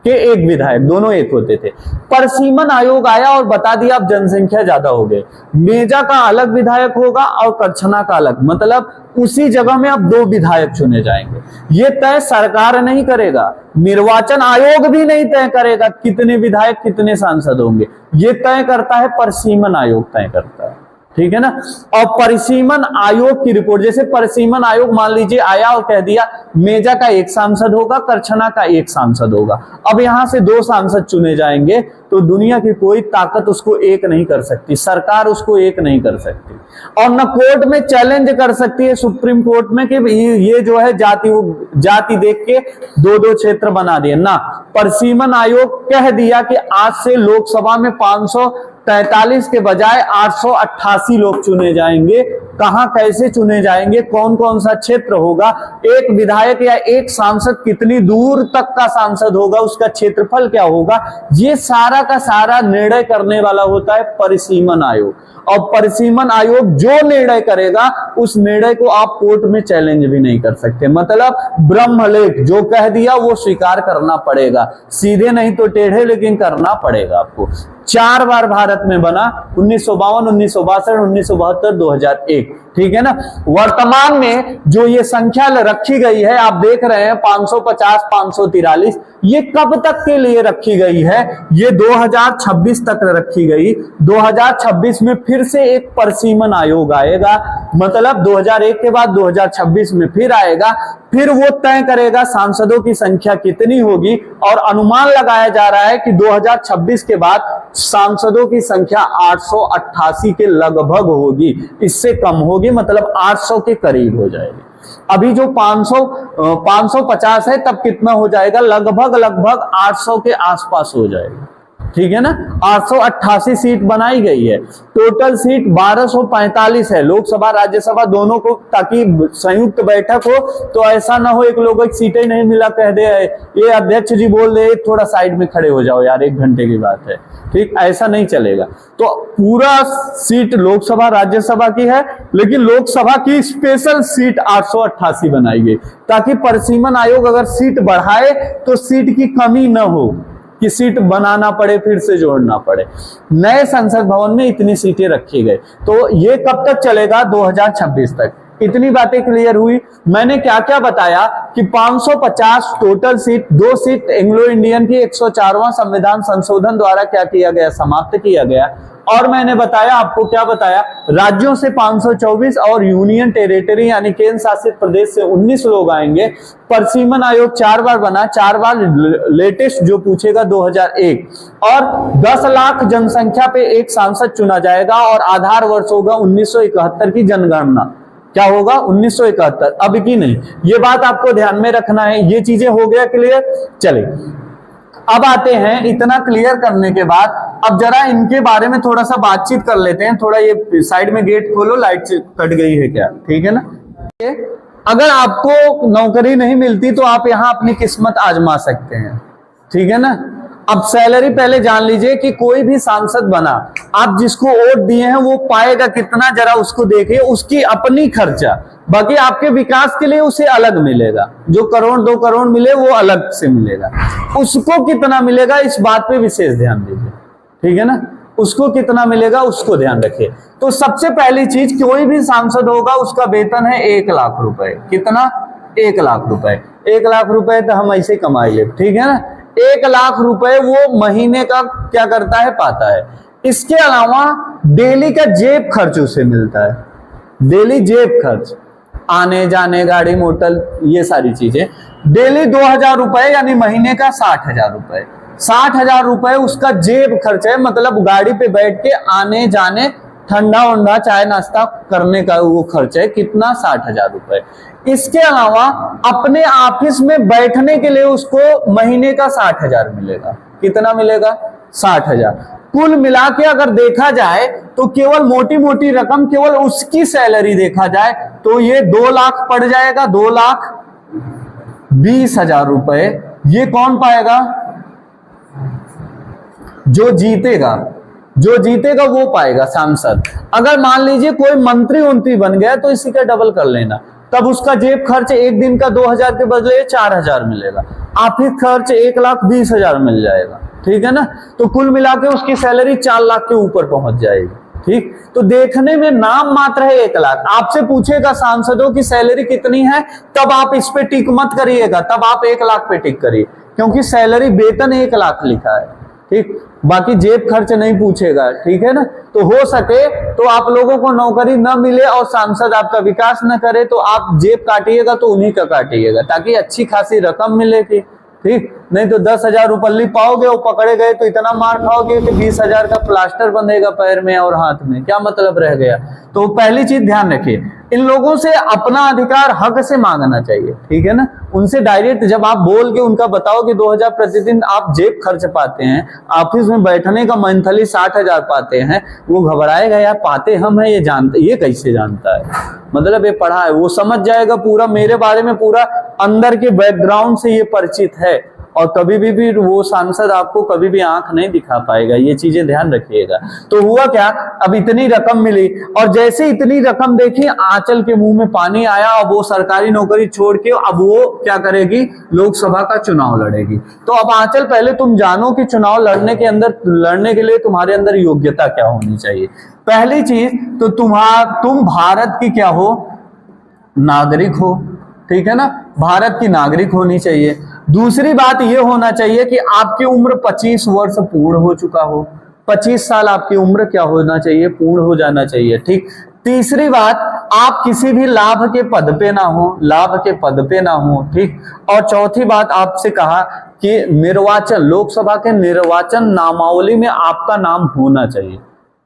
के एक विधायक, दोनों एक होते थे। परसीमन आयोग आया और बता दिया अब जनसंख्या ज्यादा हो गई, मेजा का अलग विधायक होगा और करछना का अलग, मतलब उसी जगह में अब 2 विधायक चुने जाएंगे। ये तय सरकार नहीं करेगा, निर्वाचन आयोग भी नहीं तय करेगा कितने विधायक कितने सांसद होंगे, ये तय करता है परसीमन आयोग, तय करता है, ठीक है ना। और परिसीमन आयोग की रिपोर्ट, जैसे परिसीमन आयोग मान लीजिए आया और कह दिया मेजा का 1 सांसद होगा, करछना का 1 सांसद होगा, अब यहां से 2 सांसद चुने जाएंगे, तो दुनिया की कोई ताकत उसको एक नहीं कर सकती, सरकार उसको एक नहीं कर सकती, और न कोर्ट में चैलेंज कर सकती है सुप्रीम कोर्ट में कि ये जो है जाति देख के 2-2 क्षेत्र बना दिए ना। परिसीमन आयोग कह दिया कि आज से लोकसभा में 543 के बजाय 888 लोग चुने जाएंगे। कहां कैसे चुने जाएंगे, कौन कौन सा क्षेत्र होगा, एक विधायक या एक सांसद कितनी दूर तक का सांसद होगा, उसका क्षेत्रफल क्या होगा, ये सारा का सारा निर्णय करने वाला होता है परिसीमन आयोग। और परिसीमन आयोग जो निर्णय करेगा उस निर्णय को आप कोर्ट में चैलेंज भी नहीं कर सकते, मतलब ब्रह्मलेख जो कह दिया वो स्वीकार करना पड़ेगा, सीधे नहीं तो टेढ़े, लेकिन करना पड़ेगा आपको। 4 बार भारत में बना, 1952, 1962, 1972, 2001, ठीक है ना। वर्तमान में जो ये संख्या रखी गई है, आप देख रहे हैं 550, 543, ये कब तक के लिए रखी गई है, ये 2026 तक रखी गई। 2026 में फिर से एक परसीमन आयोग आएगा, मतलब 2001 के बाद 2026 में फिर आएगा, फिर वो तय करेगा सांसदों की संख्या कितनी होगी, और अनुमान लगाया जा रहा है कि 2026 के बाद सांसदों की संख्या 888 के लगभग होगी, इससे कम होगी, मतलब 800 के करीब हो जाएगी। अभी जो 550 है, तब कितना हो जाएगा, लगभग 800 के आसपास हो जाएगा, ठीक है ना। 888 सीट बनाई गई है, टोटल सीट 1245 है, लोकसभा राज्यसभा दोनों को, ताकि संयुक्त बैठक हो, तो ऐसा ना हो एक लोगों की सीटें नहीं मिला कह दे ये अध्यक्ष जी बोल दे थोड़ा साइड में खड़े हो जाओ यार, 1 घंटे की बात है, ठीक, ऐसा नहीं चलेगा। तो पूरा सीट लोकसभा राज्यसभा की है, लेकिन लोकसभा की स्पेशल सीट 888 बनाई गई, ताकि परिसीमन आयोग अगर सीट बढ़ाए तो सीट की कमी न हो, कि सीट बनाना पड़े, फिर से जोड़ना पड़े। नए संसद भवन में इतनी सीटें रखी गई, तो ये कब तक चलेगा, 2026 तक। इतनी बातें क्लियर हुई। मैंने क्या क्या बताया कि 550 total seat, 2 seat Anglo Indian की 104वां संविधान संशोधन द्वारा क्या किया गया, समाप्त किया गया। और मैंने बताया, आपको क्या बताया, राज्यों से 524 और यूनियन टेरिटरी यानी केंद्र शासित प्रदेश से 19 लोग आएंगे। परिसीमन आयोग 4 बार बना, 4 बार लेटेस्ट जो पूछेगा 2001, और 10 लाख जनसंख्या पे एक सांसद चुना जाएगा, और आधार वर्ष होगा 1971 की जनगणना। क्या होगा, 1971, अब की नहीं, ये बात आपको ध्यान में रखना है। ये चीजें हो गया क्लियर। चले अब आते हैं, इतना क्लियर करने के बाद अब जरा इनके बारे में थोड़ा सा बातचीत कर लेते हैं। थोड़ा ये साइड में गेट खोलो, लाइट कट गई है क्या, ठीक है ना। अगर आपको नौकरी नहीं मिलती तो आप यहाँ अपनी किस्मत आजमा सकते हैं, ठीक है ना। अब सैलरी पहले जान लीजिए कि कोई भी सांसद बना, आप जिसको वोट दिए हैं वो पाएगा कितना, जरा उसको देखिए, उसकी अपनी खर्चा, बाकी आपके विकास के लिए उसे अलग मिलेगा, जो 1 करोड़ 2 करोड़ मिले वो अलग से मिलेगा, उसको कितना मिलेगा इस बात पे विशेष ध्यान दीजिए, ठीक है ना। उसको कितना मिलेगा उसको ध्यान रखिए। तो सबसे पहली चीज, कोई भी सांसद होगा उसका वेतन है 1 लाख रुपए। कितना, 1 लाख रुपए। 1 लाख रुपए तो हम ऐसे कमाइए, ठीक है ना। 1 लाख रुपए वो महीने का क्या करता है, पाता है। इसके अलावा डेली का जेब खर्च उसे मिलता है, डेली जेब खर्च, आने जाने, गाड़ी मोटर, ये सारी चीजें डेली 2000 रुपए, यानी महीने का 60,000 रुपए। 60,000 रुपए उसका जेब खर्च है, मतलब गाड़ी पे बैठ के आने जाने, ठंडा वंडा चाय नाश्ता करने का वो खर्च है, कितना, 60,000 रुपए। इसके अलावा अपने ऑफिस में बैठने के लिए उसको महीने का 60,000 मिलेगा। कितना मिलेगा, 60,000। कुल मिला के अगर देखा जाए तो केवल मोटी मोटी रकम, केवल उसकी सैलरी देखा जाए तो ये 2 लाख पड़ जाएगा, 2 लाख 20,000 रुपए ये कौन पाएगा? जो जीतेगा वो पाएगा, सांसद। अगर मान लीजिए कोई मंत्री बन गया तो इसी का डबल कर लेना, तब उसका जेब खर्च एक दिन का 2,000 के बदले 4,000 मिलेगा, आर्थिक खर्च 1,20,000 मिल जाएगा, ठीक है ना। तो कुल मिला के उसकी सैलरी 4 लाख के ऊपर पहुंच जाएगी, ठीक। तो देखने में नाम मात्र है 1 लाख। आपसे पूछेगा सांसदों की सैलरी कितनी है, तब आप इस पे टिक मत करिएगा, तब आप 1 लाख पे टिक करिए, क्योंकि सैलरी वेतन 1 लाख लिखा है, ठीक। बाकी जेब खर्च नहीं पूछेगा, ठीक है ना। तो हो सके तो आप लोगों को नौकरी न मिले और सांसद आपका विकास न करे तो आप जेब काटिएगा तो उन्हीं का काटिएगा, ताकि अच्छी खासी रकम मिलेगी, ठीक। नहीं तो 10,000 रुपये पाओगे और पकड़े गए तो इतना मार खाओगे कि 20,000 का प्लास्टर बंधेगा पैर में और हाथ में, क्या मतलब रह गया। तो पहली चीज ध्यान रखिए, इन लोगों से अपना अधिकार हक से मांगना चाहिए, ठीक है ना। उनसे डायरेक्ट जब आप बोल के उनका बताओ कि 2,000 प्रतिदिन आप जेब खर्च पाते हैं, ऑफिस में बैठने का मंथली 60,000 पाते हैं, वो घबराएगा यार, पाते हम हैं, ये जानते, ये कैसे जानता है, मतलब ये पढ़ा है, वो समझ जाएगा पूरा मेरे बारे में, पूरा अंदर के बैकग्राउंड से ये परिचित है, और कभी भी वो सांसद आपको कभी भी आंख नहीं दिखा पाएगा, ये चीजें ध्यान रखिएगा। तो हुआ क्या, अब इतनी रकम मिली, और जैसे इतनी रकम देखी आंचल के मुंह में पानी आया, अब वो सरकारी नौकरी छोड़ के अब वो क्या करेगी, लोकसभा का चुनाव लड़ेगी। तो अब आंचल पहले तुम जानो कि चुनाव लड़ने के लिए तुम्हारे अंदर योग्यता क्या होनी चाहिए। पहली चीज तो तुम भारत की क्या हो, नागरिक हो, ठीक है ना, भारत की नागरिक होनी चाहिए। दूसरी बात यह होना चाहिए कि आपकी उम्र 25 वर्ष पूर्ण हो चुका हो, 25 साल आपकी उम्र क्या होना चाहिए, पूर्ण हो जाना चाहिए, ठीक। तीसरी बात, आप किसी भी लाभ के पद पे ना हो, ठीक। और चौथी बात आपसे कहा कि निर्वाचन, लोकसभा के निर्वाचन नामावली में आपका नाम होना चाहिए।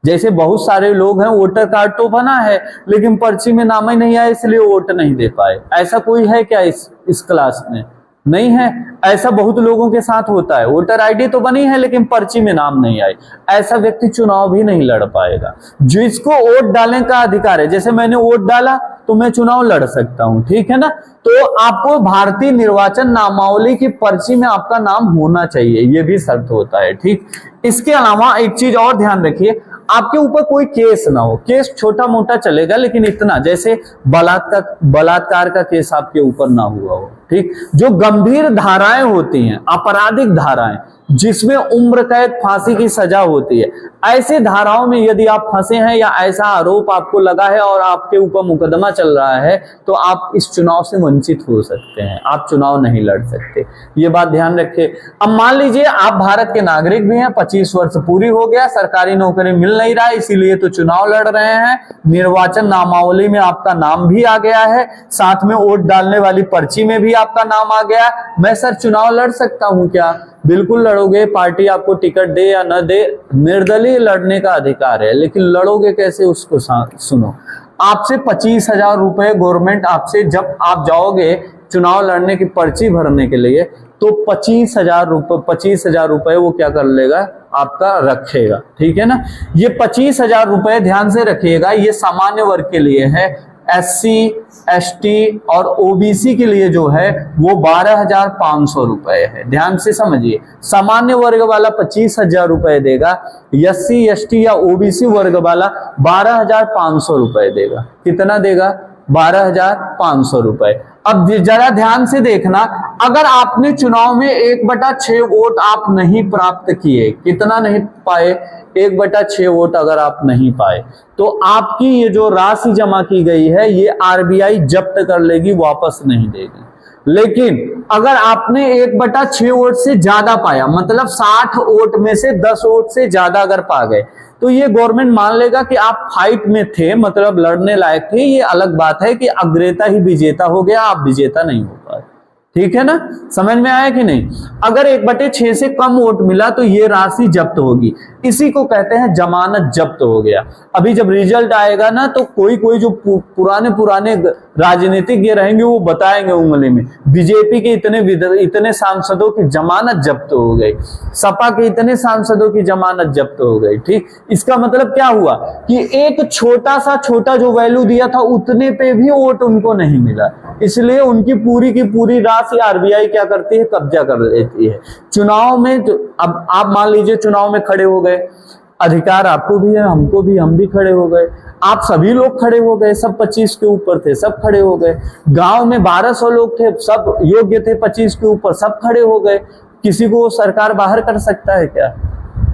जैसे बहुत सारे लोग हैं, वोटर कार्ड तो बना है लेकिन पर्ची में नाम ही नहीं आया इसलिए वोट नहीं दे पाए, ऐसा कोई है क्या इस क्लास में? नहीं है। ऐसा बहुत लोगों के साथ होता है, वोटर आईडी तो बनी है लेकिन पर्ची में नाम नहीं आई, ऐसा व्यक्ति चुनाव भी नहीं लड़ पाएगा। जिसको वोट डालने का अधिकार है, जैसे मैंने वोट डाला तो मैं चुनाव लड़ सकता हूं, ठीक है ना। तो आपको भारतीय निर्वाचन नामावली की पर्ची में आपका नाम होना चाहिए, यह भी शर्त होता है, ठीक। इसके अलावा एक चीज और ध्यान रखिए, आपके ऊपर कोई केस ना हो, केस छोटा मोटा चलेगा लेकिन इतना, जैसे बलात्कार का केस आपके ऊपर ना हुआ हो, ठीक। जो गंभीर धाराएं होती हैं, आपराधिक धाराएं जिसमें उम्र कैद, फांसी की सजा होती है, ऐसे धाराओं में यदि आप फंसे हैं या ऐसा आरोप आपको लगा है और आपके ऊपर मुकदमा चल रहा है तो आप इस चुनाव से वंचित हो सकते हैं, आप चुनाव नहीं लड़ सकते, ये बात ध्यान रखिए। अब मान लीजिए आप भारत के नागरिक भी हैं, 25 वर्ष पूरी हो गया, सरकारी नौकरी मिल नहीं रहा, इसीलिए तो चुनाव लड़ रहे हैं, निर्वाचन नामावली में आपका नाम भी आ गया है, साथ में वोट डालने वाली पर्ची में भी आपका नाम आ गया। मैं सर चुनाव लड़ सकता हूं क्या? बिल्कुल लड़ोगे, पार्टी आपको टिकट दे या न दे, निर्दलीय लड़ने का अधिकार है, लेकिन लड़ोगे कैसे उसको सुनो। आपसे 25,000 रुपए गवर्नमेंट आपसे, जब आप जाओगे चुनाव लड़ने की पर्ची भरने के लिए, तो 25,000 रुपए वो क्या कर लेगा, आपका रखेगा, ठीक है ना। ये 25,000 रुपए ध्यान से रखिएगा, ये सामान्य वर्ग के लिए है, SC, ST और OBC के लिए जो है वो 12,500 रुपए है, ध्यान से समझिए। सामान्य वर्ग वाला 25,000 रुपए देगा, SC, ST या OBC वर्ग वाला 12,500 रुपए देगा। कितना देगा? 12,500 रुपए। अब जरा ध्यान से देखना, अगर आपने चुनाव में 1/6 वोट आप नहीं प्राप्त किए, कितना नहीं पाए, 1/6 वोट अगर आप नहीं पाए, तो आपकी ये जो राशि जमा की गई है ये RBI जब्त कर लेगी, वापस नहीं देगी। लेकिन अगर आपने 1/6 वोट से ज्यादा पाया, मतलब 60 वोट में से 10 वोट से ज्यादा अगर पा गए, तो ये गवर्नमेंट मान लेगा कि आप फाइट में थे, मतलब लड़ने लायक थे। ये अलग बात है कि अग्रेता ही विजेता हो गया, आप विजेता नहीं हो पाए, ठीक है ना। समझ में आया कि नहीं? अगर 1/6 से कम वोट मिला तो ये राशि जब्त होगी, इसी को कहते हैं जमानत जब्त हो गया। अभी जब रिजल्ट आएगा ना तो कोई जो पुराने राजनीतिज्ञ रहेंगे वो बताएंगे उंगली में, बीजेपी के इतने सांसदों की जमानत जब्त हो गई, सपा के इतने सांसदों की जमानत जब्त हो गई, ठीक। इसका मतलब क्या हुआ कि एक छोटा जो वैल्यू दिया था उतने पे भी वोट उनको नहीं मिला, इसलिए उनकी पूरी की पूरी राशि आरबीआई क्या करती है, कब्जा कर लेती है। चुनाव में अब आप मान लीजिए चुनाव में खड़े हो गए, अधिकार आपको भी है, हमको भी, हम भी खड़े हो गए, आप सभी लोग खड़े हो गए, सब 25 के ऊपर थे, सब खड़े हो गए। गांव में 1200 लोग थे, सब योग्य थे 25 के ऊपर, सब खड़े हो गए। किसी को सरकार बाहर कर सकता है क्या?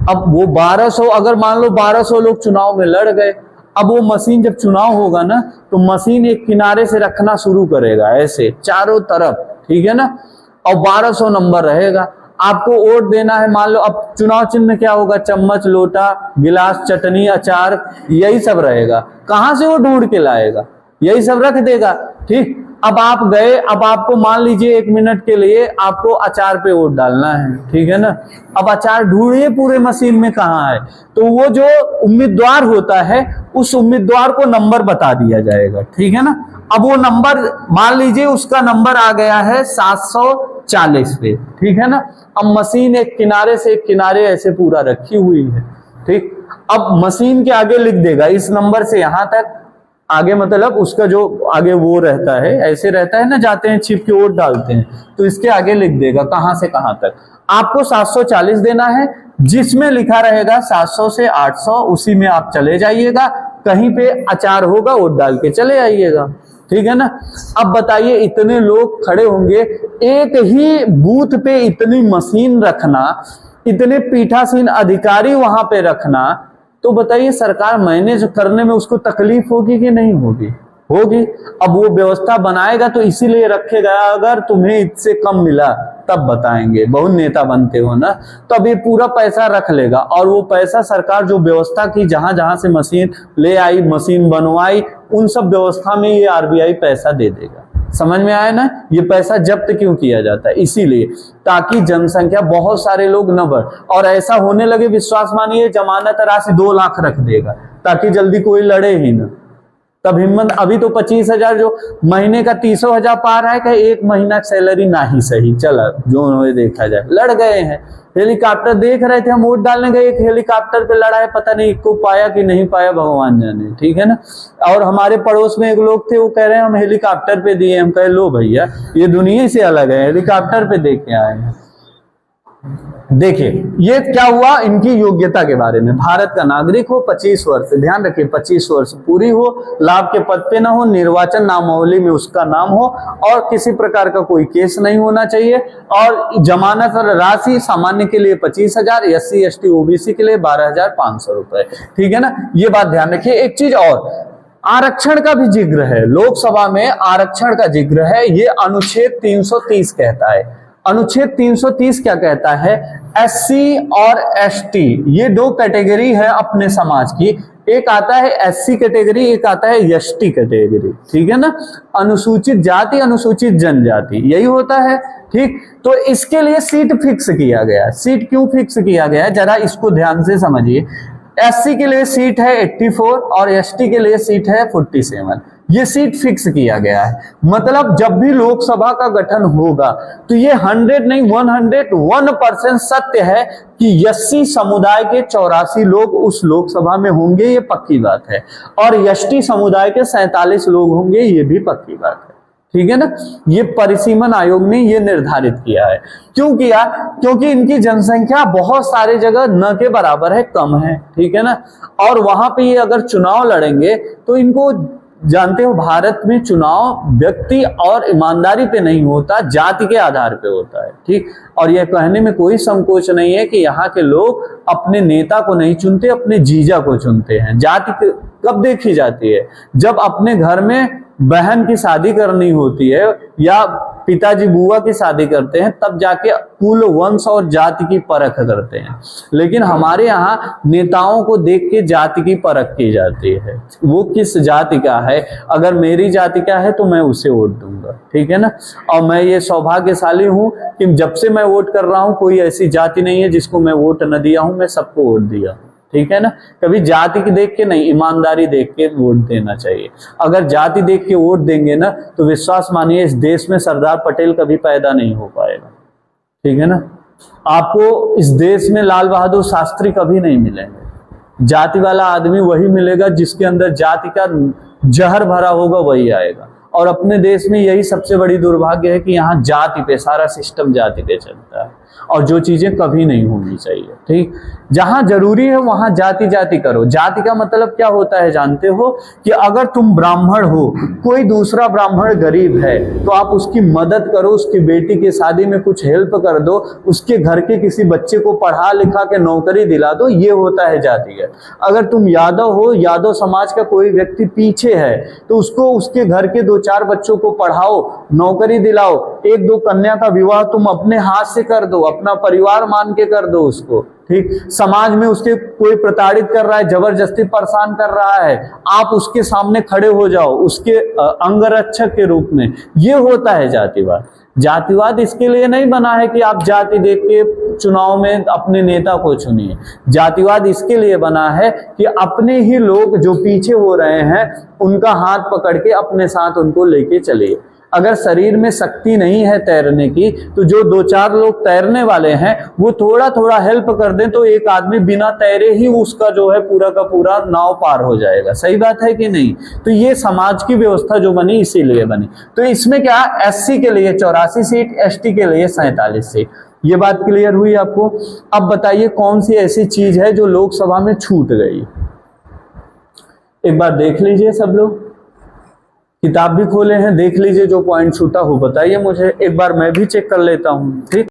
अब वो 1200, अगर मान लो 1200 लोग चुनाव में लड़ गए, अब वो मशीन जब चुनाव होगा ना, तो मशीन एक किनारे से रखना शुरू करेगा ऐसे चारों तरफ, ठीक है ना, और 1200 नंबर रहेगा। आपको वोट देना है, मान लो अब चुनाव चिन्ह क्या होगा, चम्मच, लोटा, गिलास, चटनी, अचार, यही सब रहेगा। कहां से वो ढूंढ के लाएगा? यही सब रख देगा, ठीक। अब आप गए, अब आपको मान लीजिए 1 मिनट के लिए आपको अचार पे वोट डालना है, ठीक है ना। अब अचार ढूंढिए पूरे मशीन में कहाँ है, तो वो जो उम्मीदवार होता है उस उम्मीदवार को नंबर बता दिया जाएगा, ठीक है ना। अब वो नंबर मान लीजिए उसका नंबर आ गया है 740 पे, ठीक है ना। अब मशीन एक किनारे से एक किनारे ऐसे पूरा रखी हुई है, ठीक। अब मशीन के आगे लिख देगा इस नंबर से यहां तक, आगे मतलब उसका जो आगे वो रहता है, ऐसे रहता है ना, जाते हैं छिप के वोट डालते हैं, तो इसके आगे लिख देगा कहां से कहां तक। आपको 740 देना है, जिसमें लिखा रहेगा 700 से 800 उसी में आप चले जाइएगा, कहीं पे अचार होगा वोट डाल के चले आइएगा, ठीक है ना। अब बताइए इतने लोग खड़े होंगे, एक ही बूथ पे इतनी मशीन रखना, इतने पीठासीन अधिकारी वहां पे रखना, तो बताइए सरकार मैनेज करने में उसको तकलीफ होगी कि नहीं होगी? होगी। अब वो व्यवस्था बनाएगा तो इसीलिए रखेगा, अगर तुम्हें इससे कम मिला तब बताएंगे, बहुत नेता बनते हो ना, तो अब ये पूरा पैसा रख लेगा, और वो पैसा सरकार जो व्यवस्था की, जहां जहां से मशीन ले आई, मशीन बनवाई, उन सब व्यवस्था में ये आरबीआई पैसा दे देगा। समझ में आया ना? ये पैसा जब्त क्यों किया जाता है? इसीलिए, ताकि जनसंख्या बहुत सारे लोग न बढ़, और ऐसा होने लगे, विश्वास मानिए जमानत राशि 2 लाख रख देगा ताकि जल्दी कोई लड़े ही ना। तब हिम्मत, अभी तो 25,000 जो महीने का 30,000 पा रहा है, कहे 1 महीना सैलरी ना ही सही, चला जो उन्होंने देखा जाए, लड़ गए हैं। हेलीकॉप्टर देख रहे थे, हम वोट डालने गए, एक हेलीकॉप्टर पे लड़ा है, पता नहीं को पाया कि नहीं पाया, भगवान जाने, ठीक है ना। और हमारे पड़ोस में एक लोग थे, वो कह रहे हैं हम हेलीकॉप्टर पे दिए, हम कहे लो भैया ये दुनिया से अलग है, हेलीकॉप्टर पे देख के आए हैं। देखिए ये क्या हुआ इनकी योग्यता के बारे में, भारत का नागरिक हो, 25 वर्ष, ध्यान रखिए 25 वर्ष पूरी हो, लाभ के पद पे ना हो, निर्वाचन नामावली में उसका नाम हो, और किसी प्रकार का कोई केस नहीं होना चाहिए, और जमानत राशि सामान्य के लिए 25,000, SC ST OBC के लिए 12,500 रुपए, ठीक है ना। ये बात ध्यान रखिए। एक चीज और, आरक्षण का भी जिक्र है, लोकसभा में आरक्षण का जिक्र है, ये अनुच्छेद 330 कहता है। अनुच्छेद 330 क्या कहता है? SC और ST ये 2 कैटेगरी है अपने समाज की, एक आता है SC कैटेगरी, एक आता है ST कैटेगरी, ठीक है ना। अनुसूचित जाति, अनुसूचित जनजाति, यही होता है, ठीक। तो इसके लिए सीट फिक्स किया गया। सीट क्यों फिक्स किया गया है, जरा इसको ध्यान से समझिए। SC के लिए सीट है 84 और ST के लिए सीट है 47, ये सीट फिक्स किया गया है। मतलब जब भी लोकसभा का गठन होगा तो ये 100 नहीं 101% सत्य है कि SC समुदाय के 84 लोग उस लोकसभा में होंगे, ये पक्की बात है, और ST समुदाय के 47 लोग होंगे, ये भी पक्की बात है, ठीक है ना। ये परिसीमन आयोग ने ये निर्धारित किया है। क्यों किया? क्योंकि इनकी जनसंख्या बहुत सारे जगह न के बराबर है, कम है, ठीक है ना। और वहां पे ये अगर चुनाव लड़ेंगे तो इनको, जानते हो भारत में चुनाव व्यक्ति और ईमानदारी पे नहीं होता, जाति के आधार पे होता है, ठीक। और यह कहने में कोई संकोच नहीं है कि यहाँ के लोग अपने नेता को नहीं चुनते, अपने जीजा को चुनते हैं। जाति कब देखी जाती है? जब अपने घर में बहन की शादी करनी होती है या पिताजी बुआ की शादी करते हैं, तब जाके कुल, वंश और जाति की परख करते हैं। लेकिन हमारे यहाँ नेताओं को देख के जाति की परख की जाती है, वो किस जाति का है, अगर मेरी जाति का है तो मैं उसे वोट दूंगा, ठीक है ना। और मैं ये सौभाग्यशाली हूं कि जब से मैं वोट कर रहा हूं कोई ऐसी जाति नहीं है जिसको मैं वोट न दिया हूं, मैं सबको वोट दिया, ठीक है ना। कभी जाति की देख के नहीं, ईमानदारी देख के वोट देना चाहिए। अगर जाति देख के वोट देंगे ना तो विश्वास मानिए इस देश में सरदार पटेल कभी पैदा नहीं हो पाएगा, ठीक है ना। आपको इस देश में लाल बहादुर शास्त्री कभी नहीं मिलेंगे। जाति वाला आदमी वही मिलेगा जिसके अंदर जाति का जहर भरा होगा, वही आएगा। और अपने देश में यही सबसे बड़ी दुर्भाग्य है कि यहाँ जाति पे, सारा सिस्टम जाति पे चलता है, और जो चीजें कभी नहीं होनी चाहिए। ठीक, जहां जरूरी है वहां जाति जाति करो। जाति का मतलब क्या होता है जानते हो? कि अगर तुम ब्राह्मण हो, कोई दूसरा ब्राह्मण गरीब है, तो आप उसकी मदद करो, उसकी बेटी की शादी में कुछ हेल्प कर दो, उसके घर के किसी बच्चे को पढ़ा लिखा के नौकरी दिला दो, ये होता है जातिगत। अगर तुम यादव हो, यादव समाज का कोई व्यक्ति पीछे है, तो उसको, उसके घर के 2-4 बच्चों को पढ़ाओ, नौकरी दिलाओ, 1-2 कन्या का विवाह तुम अपने हाथ से कर दो, अपना परिवार मान के कर दो उसको। ठीक, समाज में उसके कोई प्रताड़ित कर रहा है, जबरदस्ती परेशान कर रहा है, आप उसके सामने खड़े हो जाओ, उसके अंगरक्षक के रूप में। ये होता है जातिवाद। जातिवाद इसके लिए नहीं बना है कि आप जाति देख के चुनाव में अपने नेता को चुनिए। जातिवाद इसके लिए बना है कि अपने ही लोग जो पीछे हो रहे हैं उनका हाथ पकड़ के अपने साथ उनको लेके चलिए। अगर शरीर में शक्ति नहीं है तैरने की, तो जो 2-4 लोग तैरने वाले हैं वो थोड़ा थोड़ा हेल्प कर दें, तो एक आदमी बिना तैरे ही उसका जो है पूरा का पूरा नाव पार हो जाएगा। सही बात है कि नहीं? तो ये समाज की व्यवस्था जो बनी इसीलिए बनी। तो इसमें क्या, एससी के लिए 84 सीट, एसटी के लिए 47 सीट। ये बात क्लियर हुई आपको? अब बताइए कौन सी ऐसी चीज है जो लोकसभा में छूट गई? एक बार देख लीजिए सब लोग, किताब भी खोले हैं, देख लीजिए जो पॉइंट छूटा हो बताइए मुझे, एक बार मैं भी चेक कर लेता हूं। ठीक।